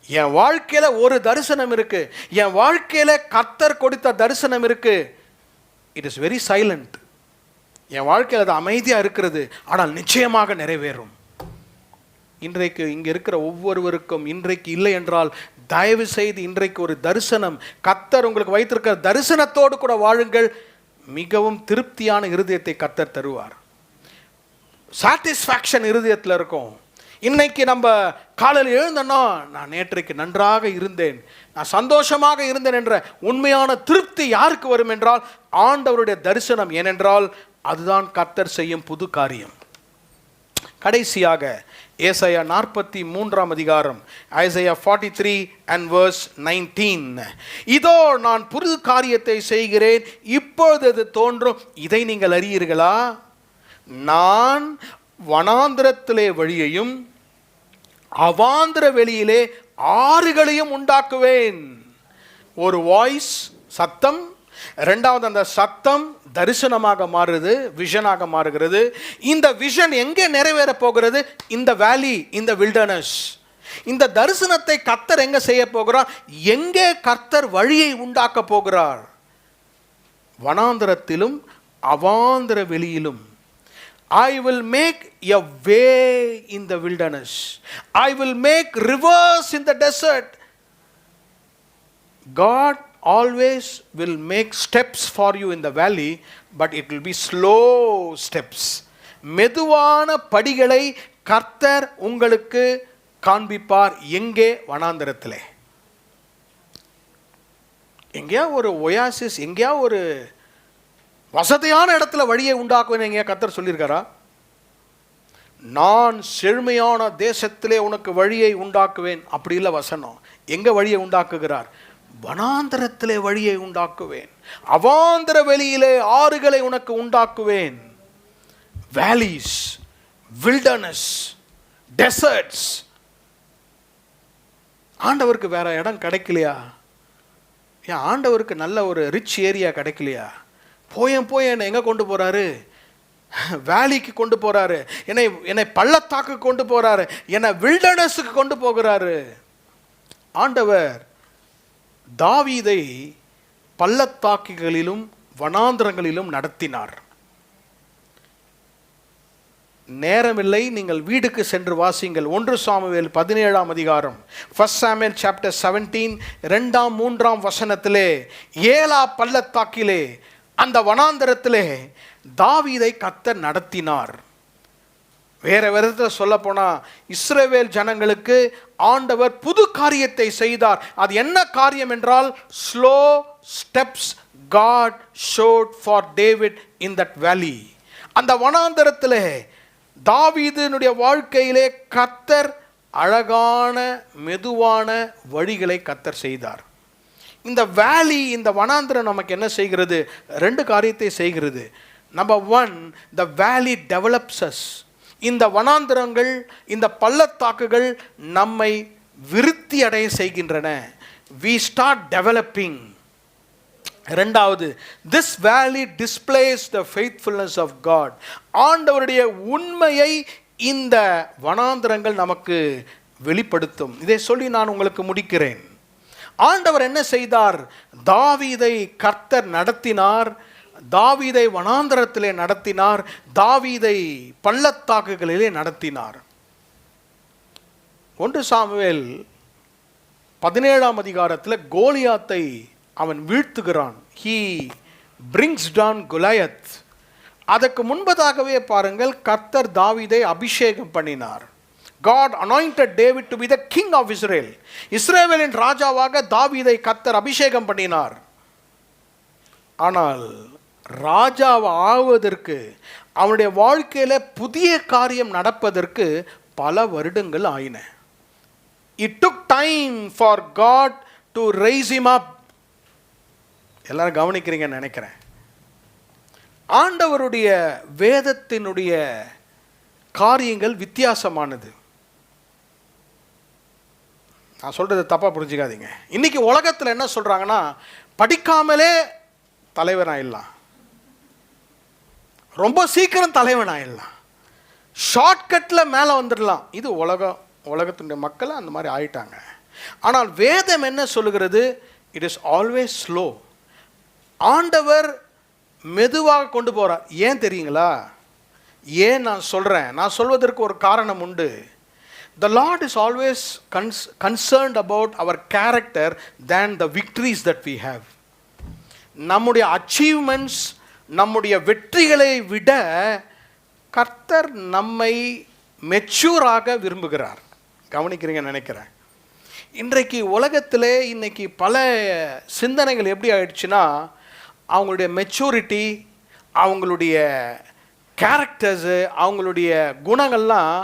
என் வாழ்க்கையில் ஒரு தரிசனம் இருக்கு, என் வாழ்க்கையில் கர்த்தர் கொடுத்த தரிசனம் இருக்கு. It is very silent. என் வாழ்க்கையில் அது அமைதியாக இருக்கிறது, ஆனால் நிச்சயமாக நிறைவேறும். இன்றைக்கு இங்கே இருக்கிற ஒவ்வொருவருக்கும் இன்றைக்கு இல்லை என்றால் தயவு செய்து இன்றைக்கு ஒரு தரிசனம், கர்த்தர் உங்களுக்கு வைத்திருக்கிற தரிசனத்தோடு கூட வாழுங்கள். மிகவும் திருப்தியான இருதயத்தை கர்த்தர் தருவார். சாட்டிஸ்ஃபேக்ஷன் இருதயத்தில் இருக்கும். இன்னைக்கு நம்ம காலையில் எழுந்தோன்னா, நான் நேற்றைக்கு நன்றாக இருந்தேன், நான் சந்தோஷமாக இருந்தேன் என்ற உண்மையான திருப்தி யாருக்கு வரும் என்றால் ஆண்டவருடைய தரிசனம். ஏனென்றால் அதுதான் கர்த்தர் செய்யும் புது காரியம். கடைசியாக ஏசாயா 43 அதிகாரம், ஐசையா 43 and verse 19. இதோ நான் புது காரியத்தை செய்கிறேன், இப்பொழுது அது தோன்றும், இதை நீங்கள் அறியீர்களா? நான் வனாந்திரத்திலே வழியையும் அவாந்திர வெளியிலே ஆறுகளையும் உண்டாக்குவேன். ஒரு வாய்ஸ், சத்தம். இரண்டாவது, அந்த சத்தம் தரிசனமாக மாறுது, விஷனாக மாறுகிறது. இந்த விஷன் எங்கே நிறைவேற போகிறது? இந்த வேலி, இந்த வில்டர்னஸ். இந்த தரிசனத்தை கர்த்தர் எங்க செய்ய போகிறார்? எங்கே கர்த்தர் வழியை உண்டாக்க போகிறார்? வனாந்திரத்திலும் அவாந்திர வெளியிலும். I will make a way in the wilderness. I will make rivers in the desert. God always will make steps for you in the valley, but it will be slow steps. மெதுவான படிகளை கர்த்தர் உங்களுக்கு காண்பிப்பார். எங்கே? வனாந்திரத்திலே. எங்கேயா ஒரு oasis, எங்கேயா ஒரு வசதியான இடத்துல வழியை உண்டாக்குவேன் எங்க கர்த்தர் சொல்லியிருக்காரா? நான் செழுமையான தேசத்திலே உனக்கு வழியை உண்டாக்குவேன், அப்படி இல்லை வசனம். எங்க வழியை உண்டாக்குகிறார்? வனாந்தரத்திலே வழியை உண்டாக்குவேன், அவாந்தர வெளியிலே ஆறுகளை உனக்கு உண்டாக்குவேன். வேலிஸ், வில்டர்னஸ், டெசர்ட்ஸ். ஆண்டவருக்கு வேற இடம் கிடைக்கலையா? ஏன் ஆண்டவருக்கு நல்ல ஒரு ரிச் ஏரியா கிடைக்கலையா? போய் என்னை எங்க கொண்டு போறாரு? வேலிக்கு கொண்டு போறாரு, என்னை பள்ளத்தாக்கு கொண்டு போறாரு, என்னை வில்டர்னஸுக்கு கொண்டு போகிறாரு. ஆண்டவர் தாவீதை பள்ளத்தாக்குகளிலும் வனாந்திரங்களிலும் நடத்தினார். நேரமில்லை, நீங்கள் வீடுக்கு சென்று வாசிங்கள். 1 சாமுவேல் 17ஆம் அதிகாரம், 1 Samuel chapter 17 2ஆம் 3ஆம் வசனத்திலே ஏலா பள்ளத்தாக்கிலே அந்த வனாந்தரத்திலே தாவீதை கர்த்தர் நடத்தினார். வேற விதத்தில் சொல்ல போனா இஸ்ரவேல் ஜனங்களுக்கு ஆண்டவர் புது காரியத்தை செய்தார். அது என்ன காரியம் என்றால், slow steps God showed for David in that valley. அந்த வனாந்தரத்திலே தாவீதினுடைய வாழ்க்கையிலே கர்த்தர் அழகான மெதுவான வழிகளை கர்த்தர் செய்தார். இந்த வேலி, இந்த வனாந்தரம் நமக்கு என்ன செய்கிறது? 2 காரியத்தை செய்கிறது. Number 1, the valley develops us. இந்த வனாந்தரங்கள், இந்த பள்ளத்தாக்குகள் நம்மை விருத்தி அடைய செய்கின்றன. we start developing. இரண்டாவது, this valley displays the faithfulness of God. ஆண்டவருடைய உண்மையை இந்த வனாந்தரங்கள் நமக்கு வெளிப்படுத்தும். இதை சொல்லி நான் உங்களுக்கு முடிக்கிறேன். ஆண்டவர் என்ன செய்தார்? தாவீதை கர்த்தர் நடத்தினார், தாவீதை வனாந்தரத்திலே நடத்தினார், தாவீதை பள்ளத்தாக்குகளிலே நடத்தினார். 1 சாமுவேல் 17ஆம் அதிகாரத்தில் கோலியாத்தை அவன் வீழ்த்துகிறான். he brings down Goliath. அதற்கு முன்பதாகவே பாருங்கள், கர்த்தர் தாவீதை அபிஷேகம் பண்ணினார். God anointed David to be the king of Israel. இஸ்ரவேலின் ராஜாவாக தாவீதை கர்த்தர் அபிஷேகம் பண்ணினார். ஆனால் ராஜாவை ஆவதற்கு, அவனுடைய வாழ்க்கையில புதிய காரியம் நடப்பதற்கு பல வருடங்கள் ஆயின. It took time for God to raise him up. எல்லாரும் கவனிக்கிறீங்கன்னு நினைக்கிறேன். ஆண்டவருடைய வேதத்தினுடைய காரியங்கள் வித்தியாசமானது. நான் சொல்றது தப்பா புரிஞ்சுக்காதீங்க. இன்னைக்கு உலகத்தில் என்ன சொல்றாங்கன்னா, படிக்காமலே தலைவன் ஆயிடலாம், ரொம்ப சீக்கிரம் தலைவன் ஆயிடலாம், ஷார்ட்கட்டில் மேலே வந்துடலாம். இது உலகத்தினுடைய மக்கள் அந்த மாதிரி ஆயிட்டாங்க. ஆனால் வேதம் என்ன சொல்லுகிறது? It is always slow. ஆண்டவர் மெதுவாக கொண்டு போகிறார். ஏன் தெரியுங்களா? ஏன் நான் சொல்கிறேன்? நான் சொல்வதற்கு ஒரு காரணம் உண்டு. The Lord is always concerned about our character than the victories that we have. நம்முடைய அச்சீவ்மெண்ட்ஸ், நம்முடைய வெற்றிகளை விட கர்த்தர் நம்மை மெச்சூராக விரும்புகிறார். கவனிக்கிறீங்கன்னு நினைக்கிறேன். இன்றைக்கு உலகத்திலே இன்னைக்கு பல சிந்தனைகள் எப்படி ஆயிடுச்சுன்னா, அவங்களுடைய மெச்சூரிட்டி, அவங்களுடைய கேரக்டர்ஸு, அவங்களுடைய குணங்கள்லாம்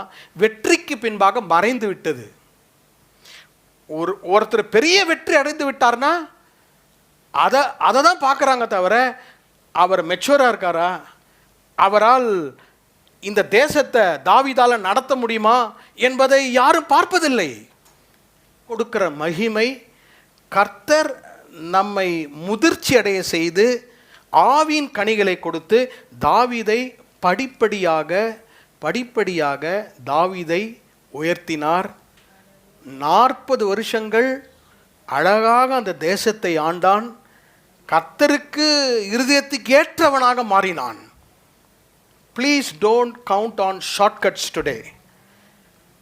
வெற்றிக்கு பின்பாக மறைந்து விட்டது. ஒருத்தர் பெரிய வெற்றி அடைந்து விட்டார்னா அதை தான் பார்க்குறாங்க தவிர, அவர் மெச்சூராக இருக்காரா, அவரால் இந்த தேசத்தை தாவீதால நடத்த முடியுமா என்பதை யாரும் பார்ப்பதில்லை. கொடுக்கிற மகிமை, கர்த்தர் நம்மை முதிர்ச்சி அடைய செய்து ஆவியின் கனிகளை கொடுத்து தாவீதை படிப்படியாக தாவீதை உயர்த்தினார். 40 வருஷங்கள் அழகாக அந்த தேசத்தை ஆண்டான். கர்த்தருக்கு இருதயத்துக்கு ஏற்றவனாக மாறினான். Please don't count on shortcuts today.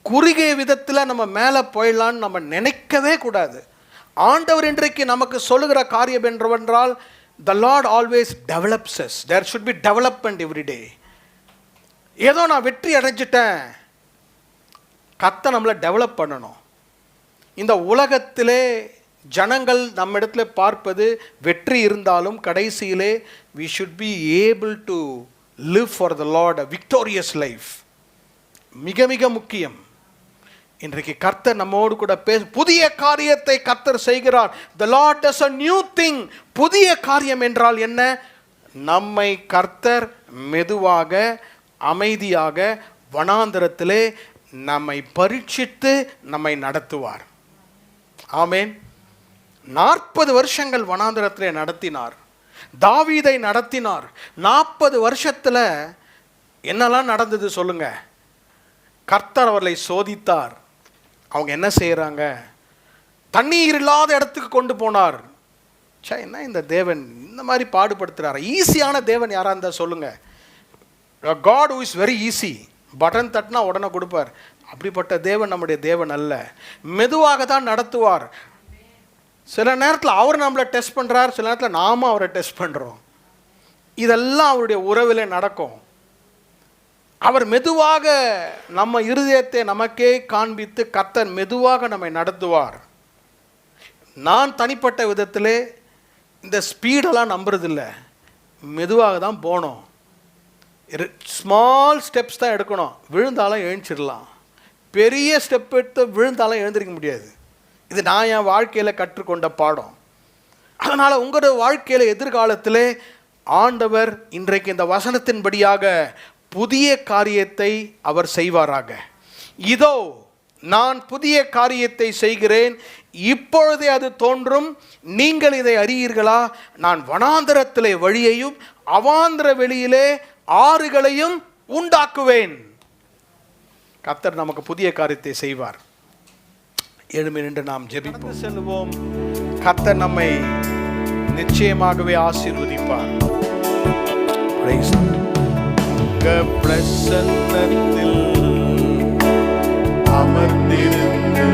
குறுகிய விதத்தில் நம்ம மேலே போயிடலான்னு நம்ம நினைக்கவே கூடாது. ஆண்டவர் இன்றைக்கு நமக்கு சொல்லுகிற காரியம் என்றவென்றால், the Lord always develops us. There should be development every day. ஏதோ நான் வெற்றி அடைஞ்சிட்டேன், கர்த்தர் நம்மளை டெவலப் பண்ணணும். இந்த உலகத்திலே ஜனங்கள் நம்மிடத்துல பார்ப்பது வெற்றி இருந்தாலும் கடைசியிலே we should be able to live for the Lord a victorious life. மிக மிக முக்கியம். இன்றைக்கு கர்த்தர் நம்மோடு கூட புதிய காரியத்தை கர்த்தர் செய்கிறார். The Lord does a new thing. புதிய காரியம் என்றால் என்ன? நம்மை கர்த்தர் மெதுவாக அமைதியாக வனாந்தரத்திலே நம்மை பரீட்சித்து நம்மை நடத்துவார். ஆமென். 40 வருஷங்கள் வனாந்தரத்திலே நடத்தினார். தாவீதை நடத்தினார். 40 வருஷத்துல என்னெல்லாம் நடந்தது சொல்லுங்க. கர்த்தர் அவர்களை சோதித்தார். அவங்க என்ன செய்யறாங்க? தண்ணீர் இல்லாத இடத்துக்கு கொண்டு போனார். என்ன இந்த தேவன் இந்த மாதிரி பாடுபடுத்துறாரு? ஈஸியான தேவன் யாரா இருந்தா சொல்லுங்க. God who is very easy. Button தட்டினா உடனே கொடுப்பார். அப்படிப்பட்ட தேவன் நம்முடைய தேவன் அல்ல. மெதுவாக தான் நடத்துவார். சில நேரத்தில் அவர் நம்மளை டெஸ்ட் பண்ணுறார், சில நேரத்தில் நாம அவரை டெஸ்ட் பண்ணுறோம். இதெல்லாம் அவருடைய உறவில் நடக்கும். அவர் மெதுவாக நம்ம இருதயத்தை நமக்கே காண்பித்து கர்த்தர் மெதுவாக நம்மை நடத்துவார். நான் தனிப்பட்ட விதத்திலே இந்த ஸ்பீடெல்லாம் நம்புறதில்லை. மெதுவாக தான் போகணும். ஸ்மால் ஸ்டெப்ஸ் தான் எடுக்கணும். விழுந்தாலும் எழுந்திடலாம். பெரிய ஸ்டெப் எடுத்து விழுந்தாலும் எழுந்திருக்க முடியாது. இது நான் என் வாழ்க்கையில் கற்றுக்கொண்ட பாடம். அதனால் உங்களோட வாழ்க்கையில் எதிர்காலத்தில் ஆண்டவர் இன்றைக்கு இந்த வசனத்தின்படியாக புதிய காரியத்தை அவர் செய்வாராக. இதோ நான் புதிய காரியத்தை செய்கிறேன், இப்பொழுதே அது தோன்றும், நீங்கள் இதை அறியீர்களா? நான் வனாந்தரத்திலே வழியையும் அவாந்தர வெளியிலே ஆறுகளையும் உண்டாக்குவேன். கர்த்தர் நமக்கு புதிய காரியத்தை செய்வார். எழும்பி நின்று நாம் ஜெபிப்போம். செல்வோம். கர்த்தர் நம்மை நிச்சயமாகவே ஆசீர்வதிப்பார். பிரசன்னத்தில் அமர்ந்திருந்து